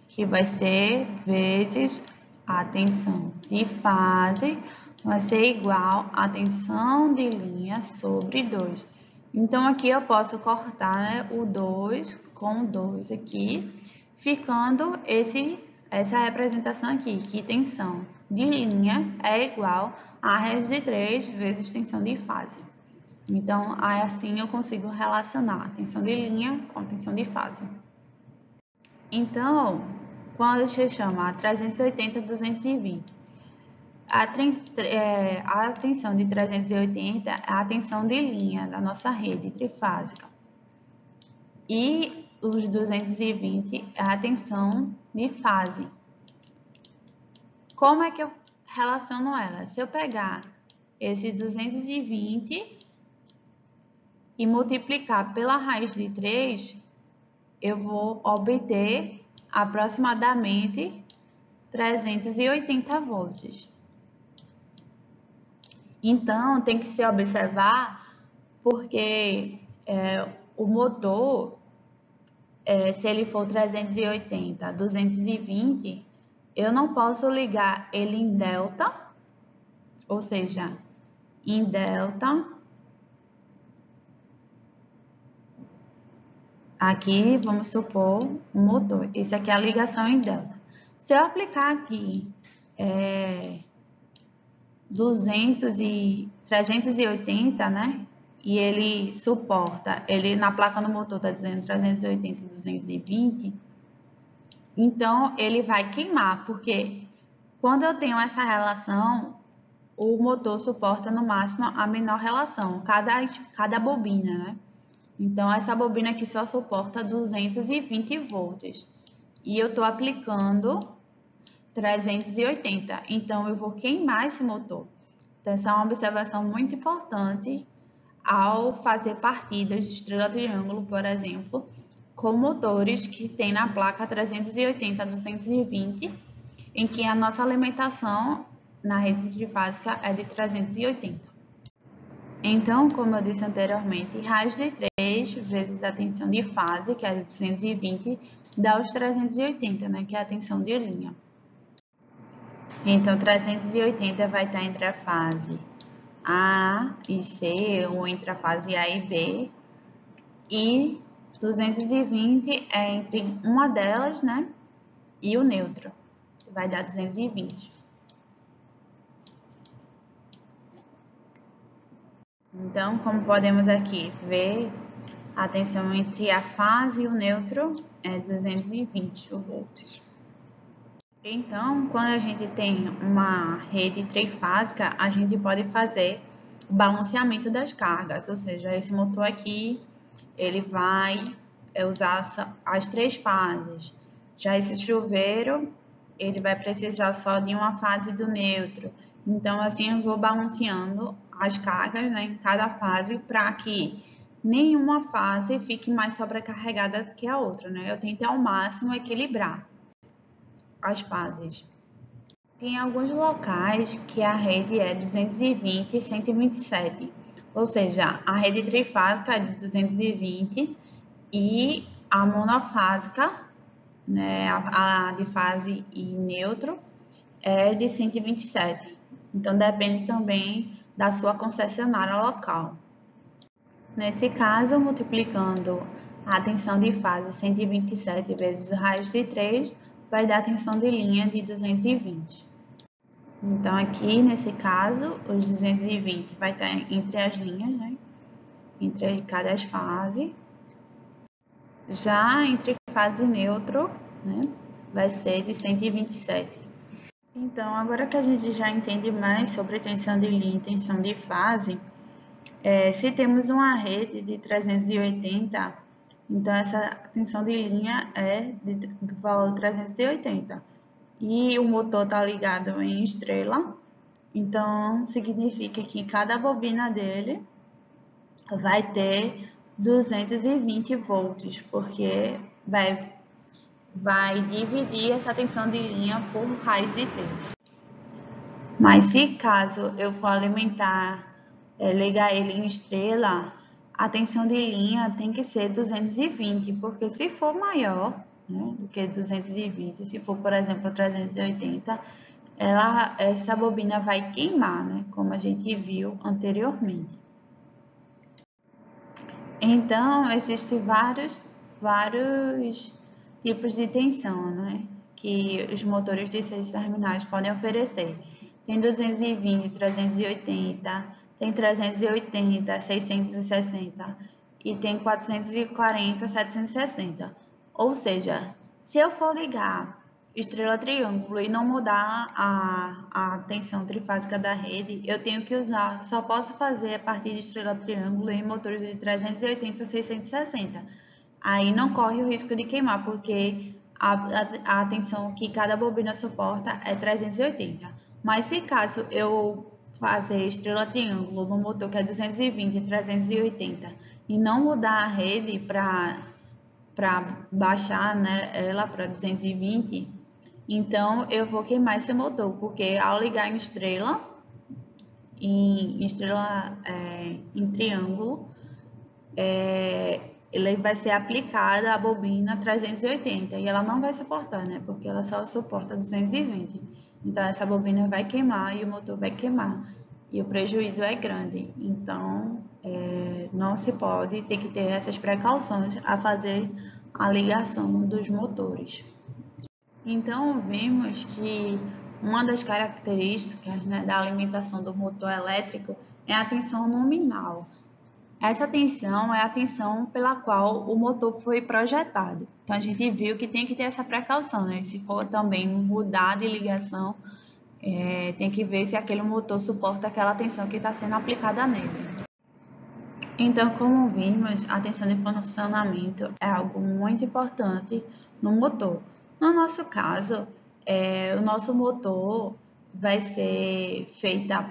que vai ser vezes a tensão de fase vai ser igual a tensão de linha sobre 2. Então, aqui eu posso cortar, né, o 2 com o 2 aqui, ficando essa representação aqui, que tensão de linha é igual a raiz de 3 vezes tensão de fase. Então, assim eu consigo relacionar a tensão de linha com a tensão de fase. Então, quando a gente chama 380, 220, a tensão de 380 é a tensão de linha da nossa rede trifásica. E os 220 é a tensão de fase. Como é que eu relaciono elas? Se eu pegar esses 220 e multiplicar pela raiz de 3, eu vou obter aproximadamente 380 volts. Então, tem que se observar, porque o motor, se ele for 380, 220, eu não posso ligar ele em delta, ou seja, em delta. Aqui, vamos supor, um motor. Isso aqui é a ligação em delta. Se eu aplicar aqui 380, né? E ele suporta, na placa do motor está dizendo 380 e 220, então ele vai queimar, porque quando eu tenho essa relação, o motor suporta no máximo a menor relação, cada bobina, né? Então, essa bobina aqui só suporta 220 volts. E eu estou aplicando 380. Então, eu vou queimar esse motor. Então, essa é uma observação muito importante ao fazer partidas de estrela-triângulo, por exemplo, com motores que tem na placa 380 a 220, em que a nossa alimentação na rede trifásica é de 380. Então, como eu disse anteriormente, raiz de 3 vezes a tensão de fase, que é de 220, dá os 380, né, que é a tensão de linha. Então, 380 vai estar entre a fase A e C, ou entre a fase A e B, e 220 é entre uma delas, né, e o neutro, que vai dar 220. Então, como podemos aqui ver, a tensão entre a fase e o neutro é 220 volts. Então, quando a gente tem uma rede trifásica, a gente pode fazer o balanceamento das cargas, ou seja, esse motor aqui, ele vai usar as 3 fases. Já esse chuveiro, ele vai precisar só de uma fase do neutro. Então, assim, eu vou balanceando as cargas, né, em cada fase para que nenhuma fase fique mais sobrecarregada que a outra, né? Eu tento ao máximo equilibrar as fases. Tem alguns locais que a rede é 220 e 127, ou seja, a rede trifásica é de 220 e a monofásica, né, a de fase e neutro, é de 127. Então, depende também da sua concessionária local. Nesse caso, multiplicando a tensão de fase 127 vezes raiz de 3, vai dar a tensão de linha de 220. Então, aqui, nesse caso, os 220 vai estar entre as linhas, né? Entre cada fase. Já entre fase neutro, né? Vai ser de 127. Então, agora que a gente já entende mais sobre tensão de linha e tensão de fase, se temos uma rede de 380, então essa tensão de linha é do valor 380. E o motor está ligado em estrela, então significa que cada bobina dele vai ter 220 volts, porque vai dividir essa tensão de linha por raiz de 3. Mas se caso eu for ligar ele em estrela, a tensão de linha tem que ser 220, porque se for maior, né, do que 220, se for, por exemplo, 380, essa bobina vai queimar, né? Como a gente viu anteriormente. Então, existem vários tipos de tensão, né? Que os motores de 6 terminais podem oferecer. Tem 220, 380, tem 380, 660 e tem 440, 760. Ou seja, se eu for ligar estrela triângulo e não mudar a tensão trifásica da rede, eu tenho que usar, só posso fazer a partir de estrela triângulo em motores de 380 a 660. Aí não corre o risco de queimar, porque a tensão que cada bobina suporta é 380. Mas se caso eu fazer estrela triângulo no motor que é 220 e 380 e não mudar a rede para baixar, né, ela para 220, então eu vou queimar esse motor, porque ao ligar em estrela em triângulo, ele vai ser aplicada a bobina 380 e ela não vai suportar, né? Porque ela só suporta 220. Então essa bobina vai queimar e o motor vai queimar e o prejuízo é grande. Então não se pode, ter que ter essas precauções a fazer a ligação dos motores. Então vimos que uma das características, né, da alimentação do motor elétrico é a tensão nominal. Essa tensão é a tensão pela qual o motor foi projetado. Então, a gente viu que tem que ter essa precaução, né? Se for também mudar de ligação, tem que ver se aquele motor suporta aquela tensão que está sendo aplicada nele. Então, como vimos, a tensão de funcionamento é algo muito importante no motor. No nosso caso, o nosso motor vai ser feita,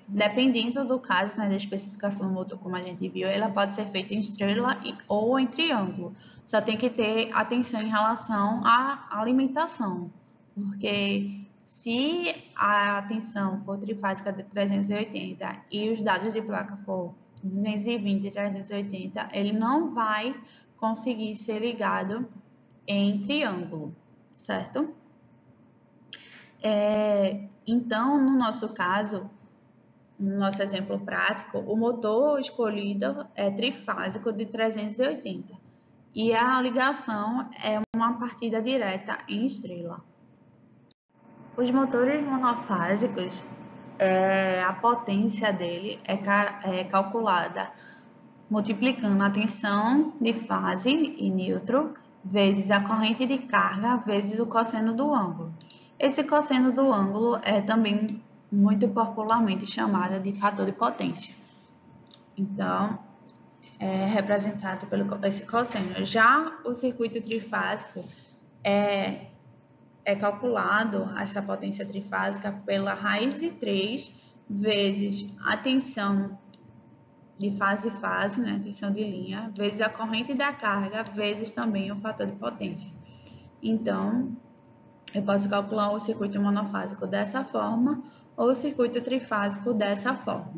dependendo do caso, né, da especificação do motor, como a gente viu, ela pode ser feita em estrela ou em triângulo. Só tem que ter atenção em relação à alimentação, porque se a tensão for trifásica de 380 e os dados de placa for 220 e 380, ele não vai conseguir ser ligado em triângulo, certo? Então, no nosso caso, no nosso exemplo prático, o motor escolhido é trifásico de 380 e a ligação é uma partida direta em estrela. Os motores monofásicos, a potência dele é calculada multiplicando a tensão de fase e neutro vezes a corrente de carga vezes o cosseno do ângulo. Esse cosseno do ângulo é também muito popularmente chamado de fator de potência. Então, é representado pelo esse cosseno. Já o circuito trifásico é calculado essa potência trifásica pela raiz de 3 vezes a tensão de fase, né, tensão de linha, vezes a corrente da carga, vezes também o fator de potência. Então, eu posso calcular o circuito monofásico dessa forma ou o circuito trifásico dessa forma.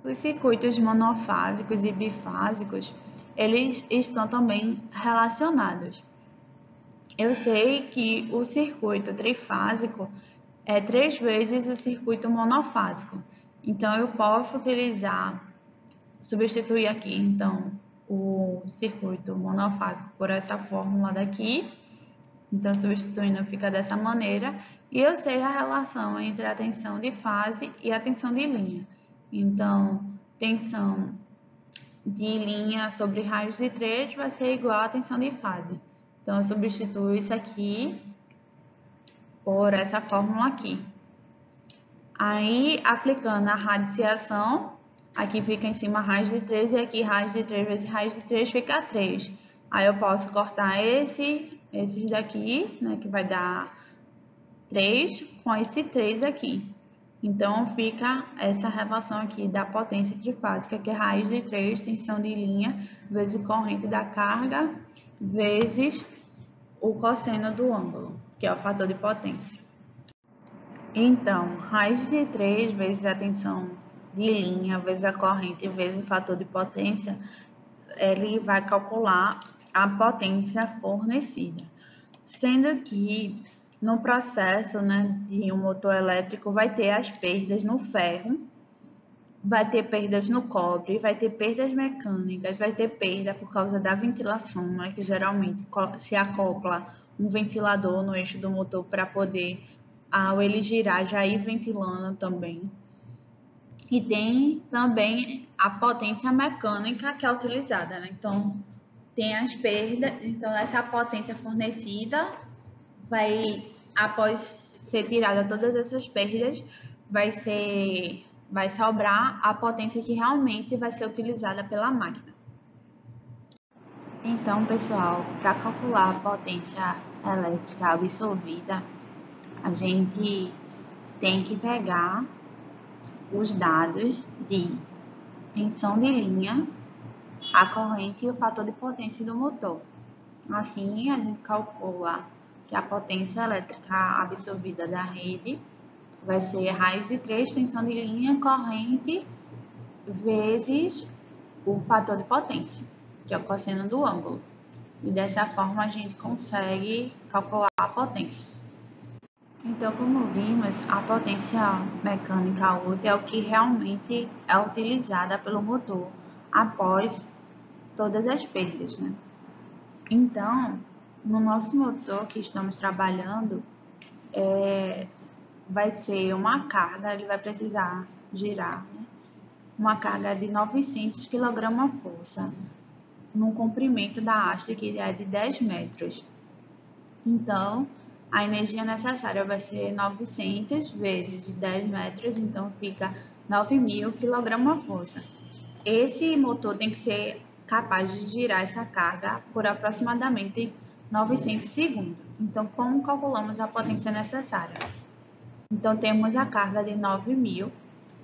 Os circuitos monofásicos e bifásicos, eles estão também relacionados. Eu sei que o circuito trifásico é 3 vezes o circuito monofásico. Então, eu posso substituir aqui, então, o circuito monofásico por essa fórmula daqui. Então, substituindo fica dessa maneira. E eu sei a relação entre a tensão de fase e a tensão de linha. Então, tensão de linha sobre raios de 3 vai ser igual à tensão de fase. Então, eu substituo isso aqui por essa fórmula aqui. Aí, aplicando a radiciação, aqui fica em cima raiz de 3 e aqui raiz de 3 vezes raiz de 3 fica 3. Aí, eu posso cortar esses daqui, né, que vai dar 3 com esse 3 aqui. Então, fica essa relação aqui da potência trifásica, que é raiz de 3, tensão de linha, vezes corrente da carga, vezes o cosseno do ângulo, que é o fator de potência. Então, raiz de 3 vezes a tensão de linha, vezes a corrente, vezes o fator de potência, ele vai calcular a potência fornecida. Sendo que No processo, né, de um motor elétrico, vai ter as perdas no ferro, vai ter perdas no cobre, vai ter perdas mecânicas, vai ter perda por causa da ventilação, né, que geralmente se acopla um ventilador no eixo do motor para poder, ao ele girar, já ir ventilando também. E tem também a potência mecânica que é utilizada, né? Então, tem as perdas, então essa potência fornecida vai, após ser tirada todas essas perdas, vai sobrar a potência que realmente vai ser utilizada pela máquina. Então, pessoal, para calcular a potência elétrica absorvida, a gente tem que pegar os dados de tensão de linha, a corrente e o fator de potência do motor. Assim, a gente calcula que a potência elétrica absorvida da rede vai ser raiz de 3 tensão de linha, corrente, vezes o fator de potência, que é o cosseno do ângulo. E dessa forma a gente consegue calcular a potência. Então, como vimos, a potência mecânica útil é o que realmente é utilizada pelo motor após todas as perdas, né? Então, no nosso motor que estamos trabalhando, vai ser uma carga, ele vai precisar girar, né? Uma carga de 900 kgfm, num comprimento da haste que é de 10 metros. Então, a energia necessária vai ser 900 vezes 10 metros, então fica 9.000 kgfm. Esse motor tem que ser capaz de girar essa carga por aproximadamente 900 segundos. Então, como calculamos a potência necessária? Então, temos a carga de 9.000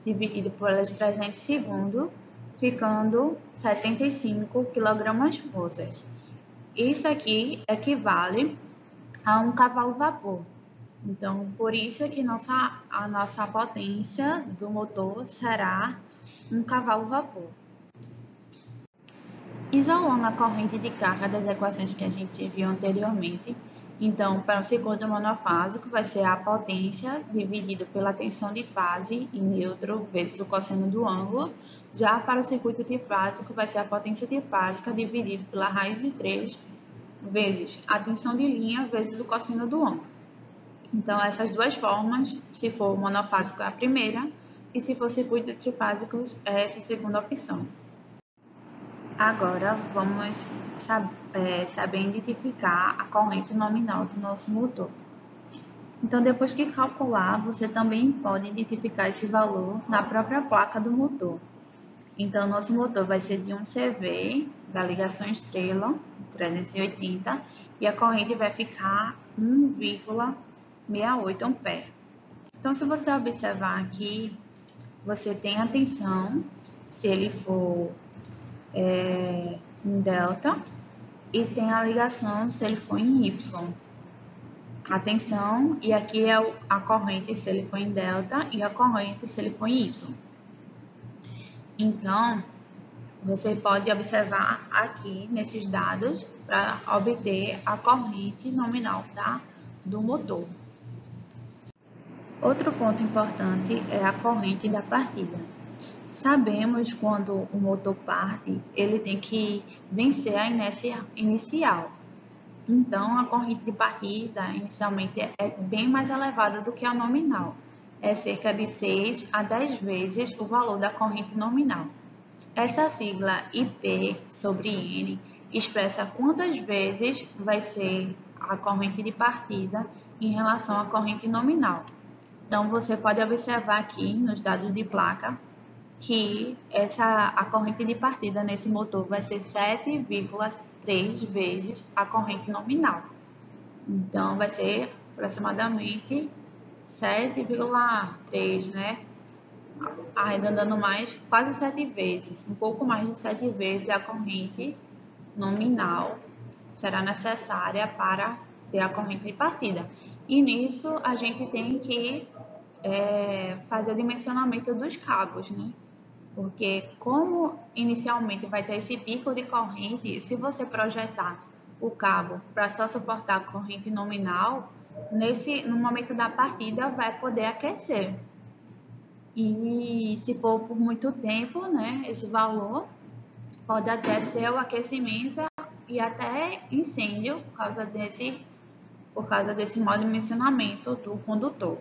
dividido pelos 300 segundos, ficando 75 kgfm. Isso aqui equivale a um cavalo-vapor. Então, por isso é que a nossa potência do motor será um cavalo-vapor. Isolando a corrente de carga das equações que a gente viu anteriormente, então, para o circuito monofásico, vai ser a potência dividido pela tensão de fase em neutro vezes o cosseno do ângulo. Já para o circuito trifásico, vai ser a potência trifásica dividido pela raiz de 3 vezes a tensão de linha vezes o cosseno do ângulo. Então, essas duas formas, se for monofásico é a primeira, e se for circuito trifásico é essa segunda opção. Agora, vamos saber identificar a corrente nominal do nosso motor. Então, depois que calcular, você também pode identificar esse valor na própria placa do motor. Então, nosso motor vai ser de 1 CV, da ligação estrela, 380, e a corrente vai ficar 1,68 ampere. Então, se você observar aqui, você tem a tensão, se ele for em delta, e tem a ligação se ele for em Y. A tensão, e aqui é a corrente se ele for em delta, e a corrente se ele for em Y. Então, você pode observar aqui nesses dados para obter a corrente nominal do motor. Outro ponto importante é a corrente da partida. Sabemos quando o motor parte, ele tem que vencer a inércia inicial. Então, a corrente de partida inicialmente é bem mais elevada do que a nominal. É cerca de 6 a 10 vezes o valor da corrente nominal. Essa sigla IP sobre N expressa quantas vezes vai ser a corrente de partida em relação à corrente nominal. Então, você pode observar aqui nos dados de placa que a corrente de partida nesse motor vai ser 7,3 vezes a corrente nominal. Então, vai ser aproximadamente 7,3, né? Arredondando mais, quase 7 vezes, um pouco mais de 7 vezes a corrente nominal será necessária para ter a corrente de partida. E nisso, a gente tem que fazer o dimensionamento dos cabos, né? Porque como inicialmente vai ter esse pico de corrente, se você projetar o cabo para só suportar a corrente nominal, no momento da partida, vai poder aquecer. E se for por muito tempo, né, esse valor pode até ter o aquecimento e até incêndio por causa desse mau dimensionamento do condutor.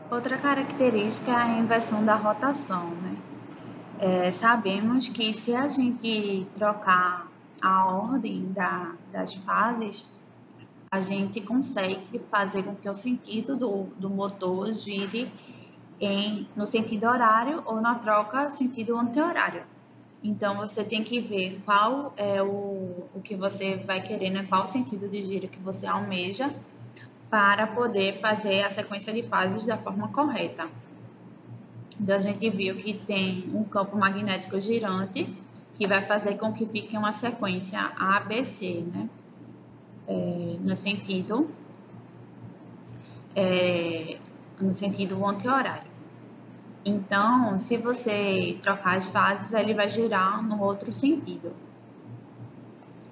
Outra característica é a inversão da rotação, né? Sabemos que se a gente trocar a ordem das fases, a gente consegue fazer com que o sentido do motor gire no sentido horário ou na troca sentido anti-horário. Então, você tem que ver qual é o que você vai querer, né? Qual o sentido de giro que você almeja para poder fazer a sequência de fases da forma correta. Então, a gente viu que tem um campo magnético girante que vai fazer com que fique uma sequência ABC, né? No sentido anti-horário. Então, se você trocar as fases, ele vai girar no outro sentido.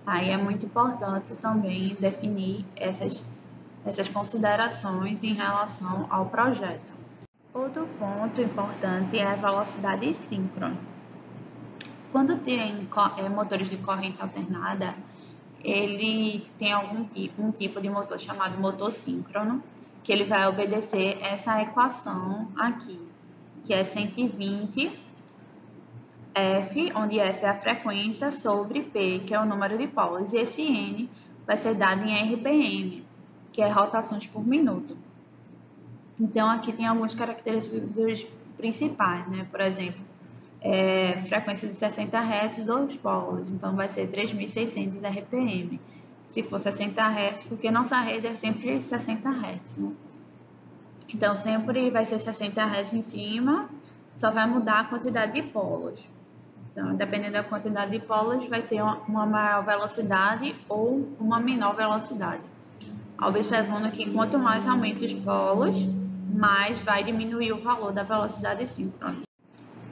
Aí é muito importante também definir essas considerações em relação ao projeto. Outro ponto importante é a velocidade síncrona. Quando tem motores de corrente alternada, ele tem um tipo de motor chamado motor síncrono, que ele vai obedecer essa equação aqui, que é 120 F, onde F é a frequência, sobre P, que é o número de polos, e esse N vai ser dado em RPM, que é rotações por minuto. Então, aqui tem algumas características principais, né? Por exemplo, frequência de 60 Hz, 2 polos, então vai ser 3.600 RPM. Se for 60 Hz, porque nossa rede é sempre 60 Hz, né? Então, sempre vai ser 60 Hz em cima, só vai mudar a quantidade de polos. Então, dependendo da quantidade de polos, vai ter uma maior velocidade ou uma menor velocidade. Observando que quanto mais aumenta os polos, mais vai diminuir o valor da velocidade síncrona.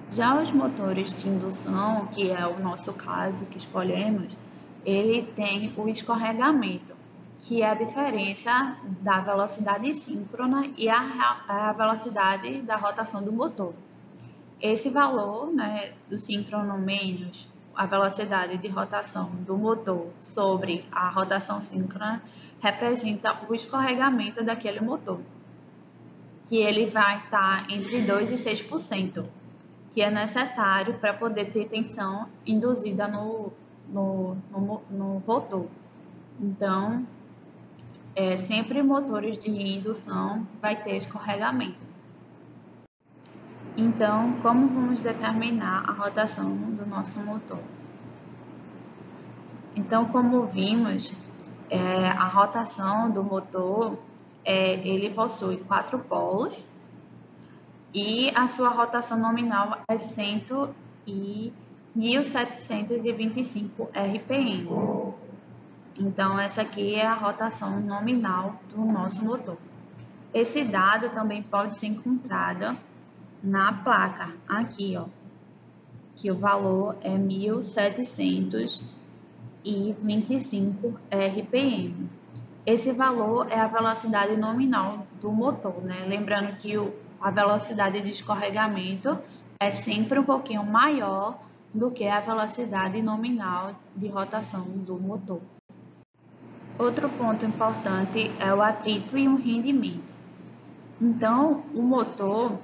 Já os motores de indução, que é o nosso caso que escolhemos, ele tem o escorregamento, que é a diferença da velocidade síncrona e a velocidade da rotação do motor. Esse valor, né, do síncrono menos a velocidade de rotação do motor sobre a rotação síncrona representa o escorregamento daquele motor, que ele vai estar entre 2% e 6%, que é necessário para poder ter tensão induzida no rotor. Então, sempre motores de indução vai ter escorregamento. Então, como vamos determinar a rotação do nosso motor? Então, como vimos, a rotação do motor, ele possui 4 polos e a sua rotação nominal é 1.725 RPM. Então, essa aqui é a rotação nominal do nosso motor. Esse dado também pode ser encontrado na placa, aqui, ó, que o valor é 1.725 RPM. Esse valor é a velocidade nominal do motor, né? Lembrando que a velocidade de escorregamento é sempre um pouquinho maior do que a velocidade nominal de rotação do motor. Outro ponto importante é o atrito e o rendimento. Então, o motor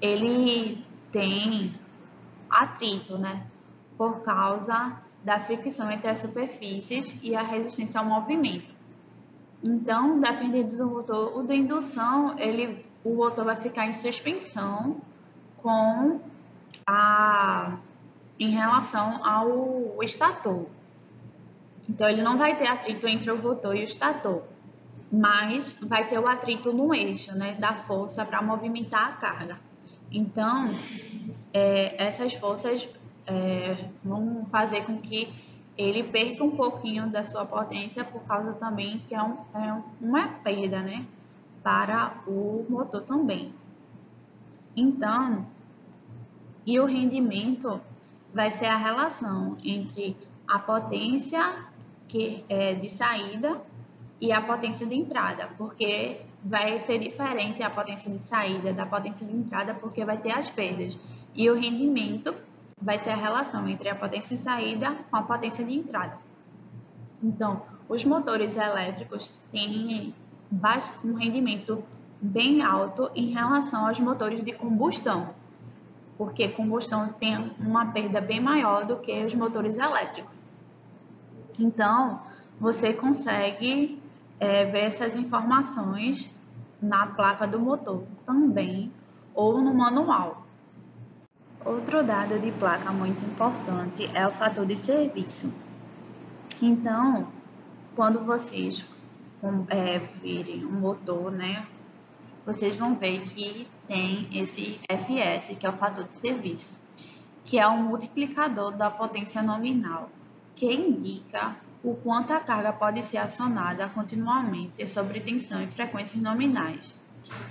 ele tem atrito, né? Por causa da fricção entre as superfícies e a resistência ao movimento. Então, dependendo do motor, o da indução, o motor vai ficar em suspensão em relação ao estator. Então, ele não vai ter atrito entre o rotor e o estator, mas vai ter o atrito no eixo, né? Da força para movimentar a carga. Então, essas forças vão fazer com que ele perca um pouquinho da sua potência, por causa também que é uma perda, né, para o motor também. Então, e o rendimento vai ser a relação entre a potência de saída e a potência de entrada, porque vai ser diferente a potência de saída da potência de entrada, porque vai ter as perdas. E o rendimento vai ser a relação entre a potência de saída com a potência de entrada. Então, os motores elétricos têm um rendimento bem alto em relação aos motores de combustão, porque combustão tem uma perda bem maior do que os motores elétricos. Então, você consegue ver essas informações na placa do motor também ou no manual. Outro dado de placa muito importante é o fator de serviço. Então, quando vocês virem um motor, né, vocês vão ver que tem esse FS, que é o fator de serviço, que é um multiplicador da potência nominal, que indica o quanto a carga pode ser acionada continuamente sobre tensão e frequências nominais,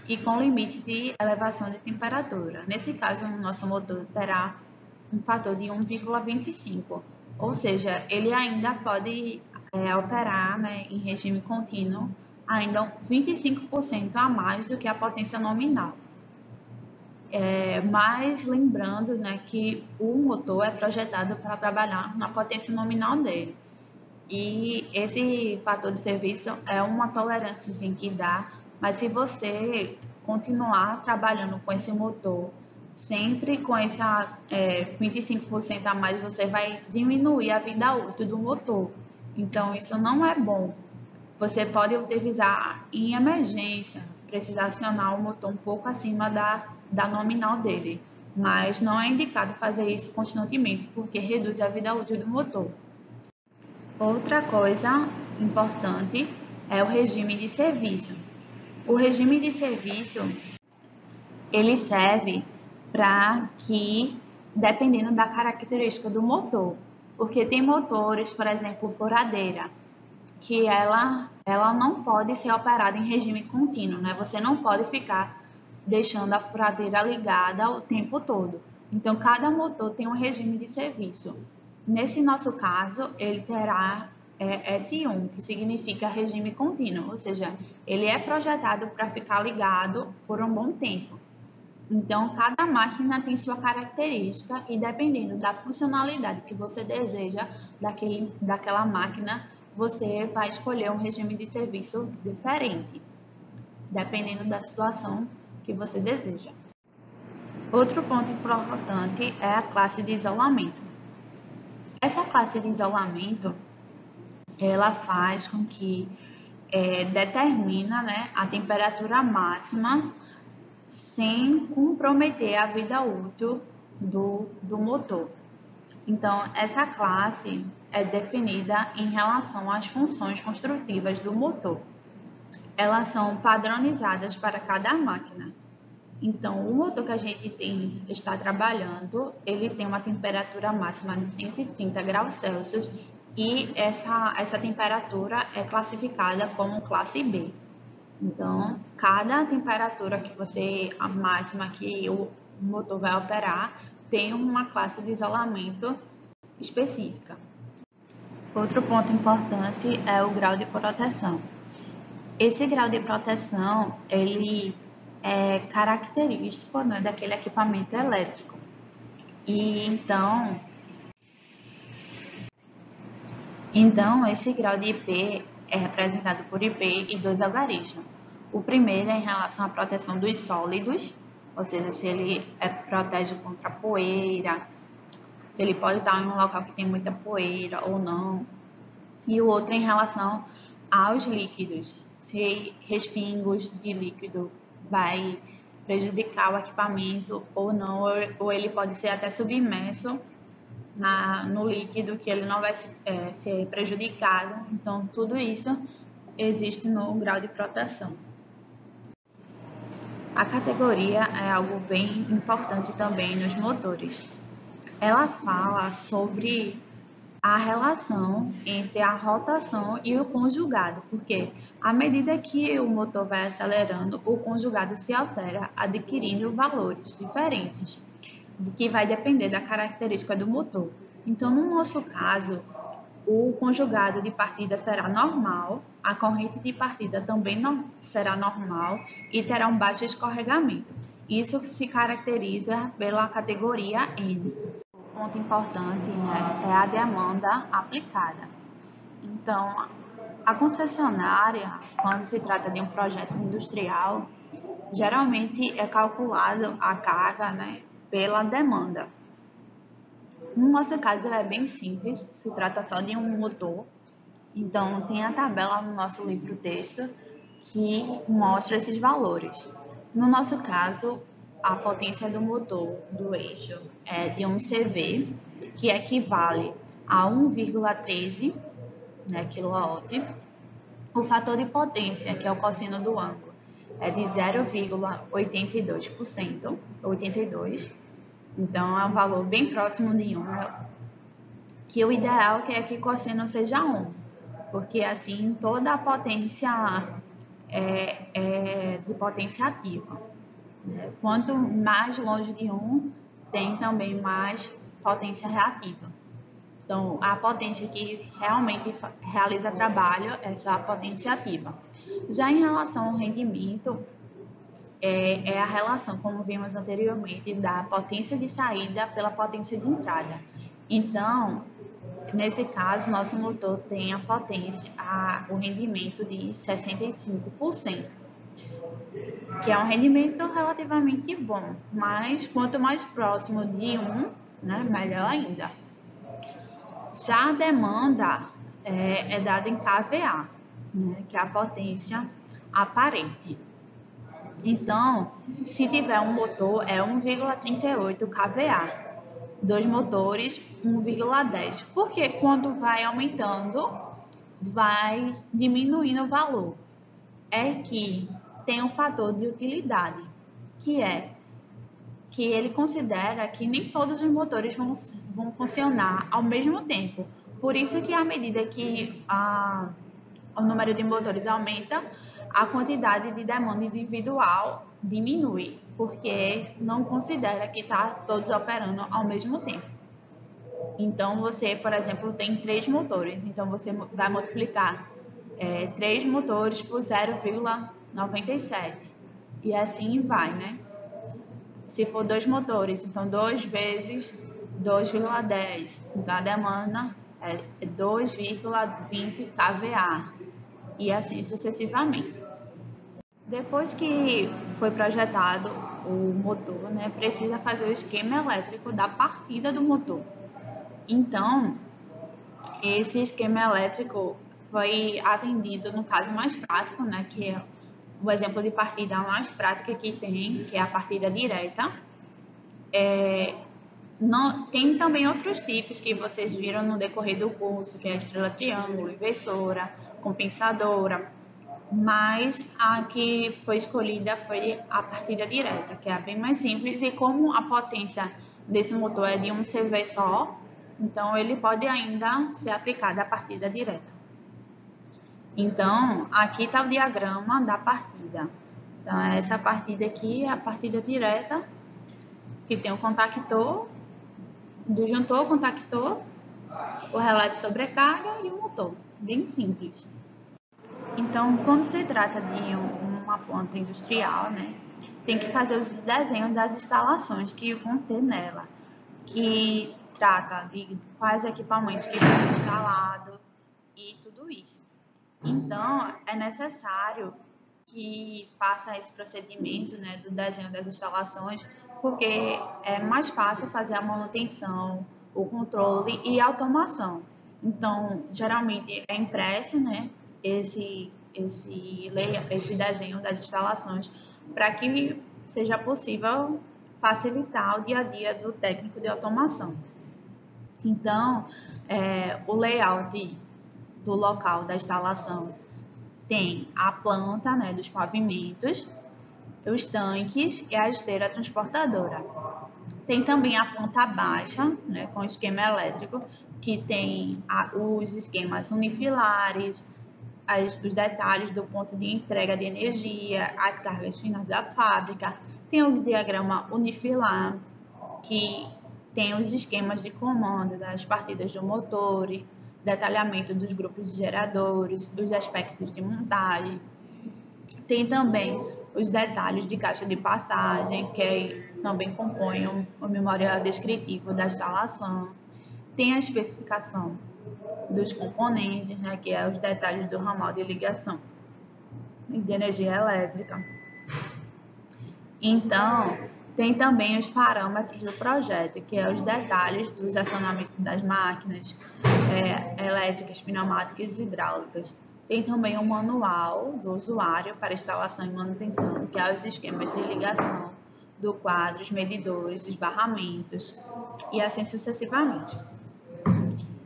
e com limite de elevação de temperatura. Nesse caso, o nosso motor terá um fator de 1,25, ou seja, ele ainda pode operar, né, em regime contínuo, ainda 25% a mais do que a potência nominal. Mas lembrando, né, que o motor é projetado para trabalhar na potência nominal dele. E esse fator de serviço é uma tolerância assim, que dá, mas se você continuar trabalhando com esse motor, sempre com essa 25% a mais, você vai diminuir a vida útil do motor. Então, isso não é bom. Você pode utilizar em emergência, precisar acionar o motor um pouco acima da nominal dele, mas não é indicado fazer isso constantemente, porque reduz a vida útil do motor. Outra coisa importante é o regime de serviço. O regime de serviço, ele serve para que, dependendo da característica do motor, porque tem motores, por exemplo, furadeira, que ela não pode ser operada em regime contínuo, né? Você não pode ficar deixando a furadeira ligada o tempo todo. Então, cada motor tem um regime de serviço. Nesse nosso caso, ele terá S1, que significa regime contínuo, ou seja, ele é projetado para ficar ligado por um bom tempo. Então, cada máquina tem sua característica e dependendo da funcionalidade que você deseja daquela máquina, você vai escolher um regime de serviço diferente, dependendo da situação que você deseja. Outro ponto importante é a classe de isolamento. Essa classe de isolamento, ela faz com que determina, né, a temperatura máxima sem comprometer a vida útil do motor. Então, essa classe é definida em relação às funções construtivas do motor. Elas são padronizadas para cada máquina. Então, o motor que a gente está trabalhando, ele tem uma temperatura máxima de 130 graus Celsius e essa temperatura é classificada como classe B. Então, cada temperatura a máxima que o motor vai operar, tem uma classe de isolamento específica. Outro ponto importante é o grau de proteção. Esse grau de proteção, ele é característico, né, daquele equipamento elétrico. E então, esse grau de IP é representado por IP e dois algarismos. O primeiro é em relação à proteção dos sólidos, ou seja, se ele protege contra poeira, se ele pode estar em um local que tem muita poeira ou não. E o outro é em relação aos líquidos, se respingos de líquido vai prejudicar o equipamento ou não, ou ele pode ser até submerso no líquido que ele não vai ser prejudicado. Então, tudo isso existe no grau de proteção. A categoria é algo bem importante também nos motores. Ela fala sobre a relação entre a rotação e o conjugado, porque à medida que o motor vai acelerando, o conjugado se altera, adquirindo valores diferentes, que vai depender da característica do motor. Então, no nosso caso, o conjugado de partida será normal, a corrente de partida também será normal e terá um baixo escorregamento. Isso se caracteriza pela categoria N. O ponto importante, né, é a demanda aplicada. Então, a concessionária, quando se trata de um projeto industrial, geralmente é calculado a carga, né, pela demanda. No nosso caso é bem simples, se trata só de um motor. Então, tem a tabela no nosso livro-texto que mostra esses valores. No nosso caso, a potência do motor do eixo é de 1 CV, que equivale a 1,13, né, kW. O fator de potência, que é o cosseno do ângulo, é de 0,82%, 82. Então, é um valor bem próximo de 1, que o ideal é que cosseno seja 1, porque assim toda a potência é de potência ativa. Né? Quanto mais longe de 1, tem também mais potência reativa. Então, a potência que realmente realiza trabalho é essa potência ativa. Já em relação ao rendimento, é a relação, como vimos anteriormente, da potência de saída pela potência de entrada. Então, nesse caso, nosso motor tem a potência, o rendimento de 65%, que é um rendimento relativamente bom, mas quanto mais próximo de 1, né, melhor ainda. Já a demanda é dada em kVA, né, que é a potência aparente. Então, se tiver um motor, é 1,38 kVA. Dois motores, 1,10. Porque quando vai aumentando, vai diminuindo o valor. É que tem um fator de utilidade, que é que ele considera que nem todos os motores vão funcionar ao mesmo tempo. Por isso que à medida que o número de motores aumenta, a quantidade de demanda individual diminui, porque não considera que está todos operando ao mesmo tempo. Então, você, por exemplo, tem 3 motores, então você vai multiplicar 3 motores por 0,97 e assim vai, né? Se for 2 motores, então 2 vezes 2,10, então a demanda é 2,20 kVA e assim sucessivamente. Depois que foi projetado o motor, né, precisa fazer o esquema elétrico da partida do motor. Então, esse esquema elétrico foi atendido no caso mais prático, né, que é o exemplo de partida mais prática que tem, que é a partida direta. Tem também outros tipos que vocês viram no decorrer do curso, que é a estrela triângulo, inversora, compensadora, mas a que foi escolhida foi a partida direta, que é bem mais simples e como a potência desse motor é de 1 CV só, então ele pode ainda ser aplicado à partida direta. Então, aqui está o diagrama da partida. Então, essa partida aqui é a partida direta, que tem o contactor, do juntor, contactor, o relé de sobrecarga e o motor. Bem simples. Então, quando se trata de uma planta industrial, né, tem que fazer os desenhos das instalações que vão ter nela, que trata de quais equipamentos que vão ser instalados e tudo isso. Então, é necessário que faça esse procedimento, né, do desenho das instalações, porque é mais fácil fazer a manutenção, o controle e a automação. Então, geralmente é impresso, né, esse desenho das instalações para que seja possível facilitar o dia a dia do técnico de automação. Então, o layout do local da instalação tem a planta, né, dos pavimentos, os tanques e a esteira transportadora. Tem também a planta baixa, né, com esquema elétrico, que tem os esquemas unifilares, os detalhes do ponto de entrega de energia, as cargas finais da fábrica. Tem o diagrama unifilar, que tem os esquemas de comando das partidas do motor, detalhamento dos grupos de geradores, os aspectos de montagem. Tem também os detalhes de caixa de passagem, que também compõem o memorial descritivo da instalação. Tem a especificação dos componentes, né, que é os detalhes do ramal de ligação de energia elétrica. Então, tem também os parâmetros do projeto, que é os detalhes dos acionamentos das máquinas elétricas, pneumáticas e hidráulicas. Tem também o manual do usuário para instalação e manutenção, que é os esquemas de ligação do quadro, os medidores, os barramentos e assim sucessivamente.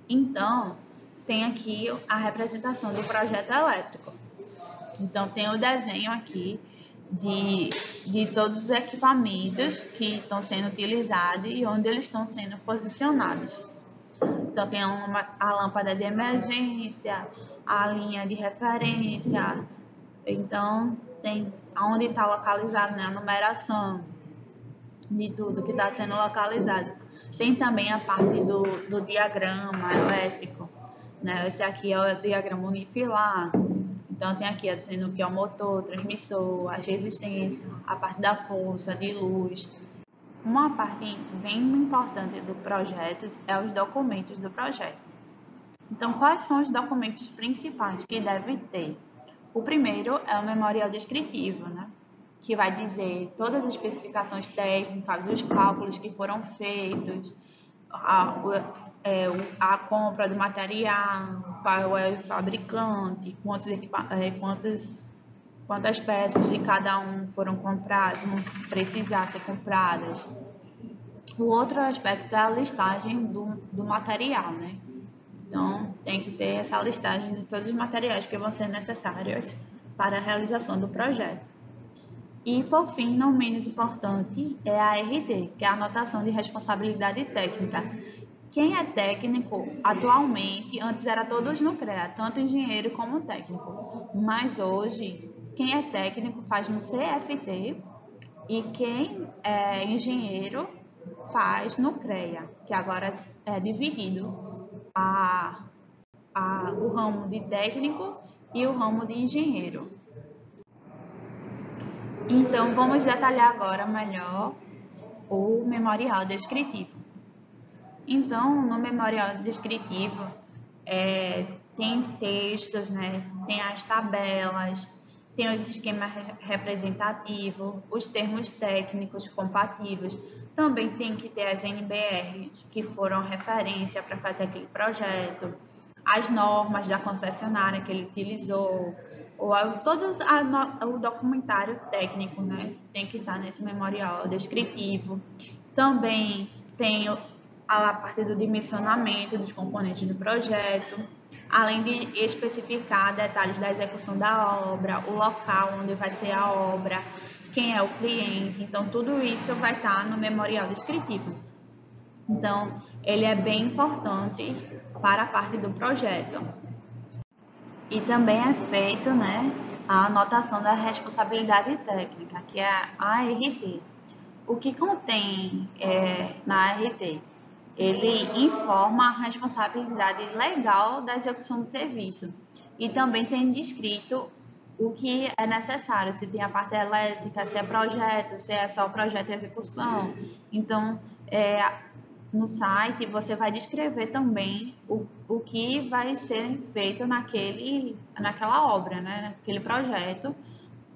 Então, tem aqui a representação do projeto elétrico. Então, tem o desenho aqui de todos os equipamentos que estão sendo utilizados e onde eles estão sendo posicionados. Então, tem a lâmpada de emergência, a linha de referência. Então, tem onde está localizado, né, a numeração de tudo que está sendo localizado. Tem também a parte do diagrama elétrico, né? Esse aqui é o diagrama unifilar. Então, tem aqui dizendo o que é o motor, o transmissor, as resistências, a parte da força, de luz. Uma parte bem importante do projeto é os documentos do projeto. Então, quais são os documentos principais que devem ter? O primeiro é o memorial descritivo, né? Que vai dizer todas as especificações técnicas, os cálculos que foram feitos, a compra do material, qual é o fabricante, quantas peças de cada um foram compradas, vão precisar ser compradas. O outro aspecto é a listagem do material, né? Então, tem que ter essa listagem de todos os materiais que vão ser necessários para a realização do projeto. E, por fim, não menos importante, é a RT, que é a anotação de responsabilidade técnica. Quem é técnico, atualmente, antes era todos no CREA, tanto engenheiro como técnico. Mas hoje, quem é técnico faz no CFT e quem é engenheiro faz no CREA, que agora é dividido o ramo de técnico e o ramo de engenheiro. Então, vamos detalhar agora melhor o memorial descritivo. Então, no memorial descritivo, tem textos, né? Tem as tabelas, tem os esquemas representativos, os termos técnicos compatíveis. Também tem que ter as NBRs, que foram referência para fazer aquele projeto, as normas da concessionária que ele utilizou, todo o documentário técnico, né? Tem que estar nesse memorial descritivo. Também tem a parte do dimensionamento dos componentes do projeto, além de especificar detalhes da execução da obra, o local onde vai ser a obra, quem é o cliente. Então, tudo isso vai estar no memorial descritivo. Então, ele é bem importante para a parte do projeto. E também é feito, né, a anotação da responsabilidade técnica, que é a ART. O que contém na ART? Ele informa a responsabilidade legal da execução do serviço e também tem descrito o que é necessário, se tem a parte elétrica, se é projeto, se é só projeto e execução. Então, no site você vai descrever também o que vai ser feito naquela obra, né? Naquele projeto,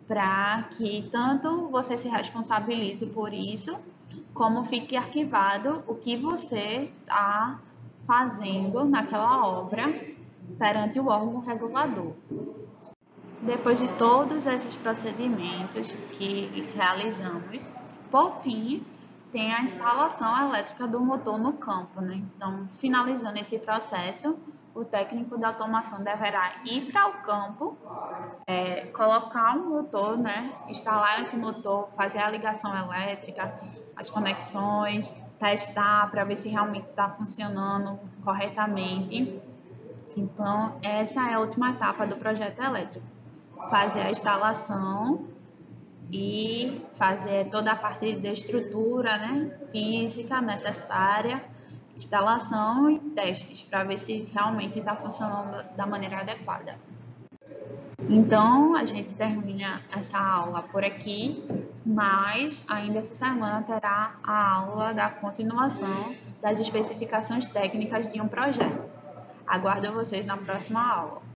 para que tanto você se responsabilize por isso, como fique arquivado o que você está fazendo naquela obra perante o órgão regulador. Depois de todos esses procedimentos que realizamos, por fim, tem a instalação elétrica do motor no campo, né? Então, finalizando esse processo, o técnico da automação deverá ir para o campo, colocar um motor, né? Instalar esse motor, fazer a ligação elétrica, as conexões, testar para ver se realmente está funcionando corretamente. Então, essa é a última etapa do projeto elétrico. Fazer a instalação e fazer toda a parte de estrutura, né, física necessária, instalação testes para ver se realmente está funcionando da maneira adequada. Então, a gente termina essa aula por aqui, mas ainda essa semana terá a aula da continuação das especificações técnicas de um projeto. Aguardo vocês na próxima aula.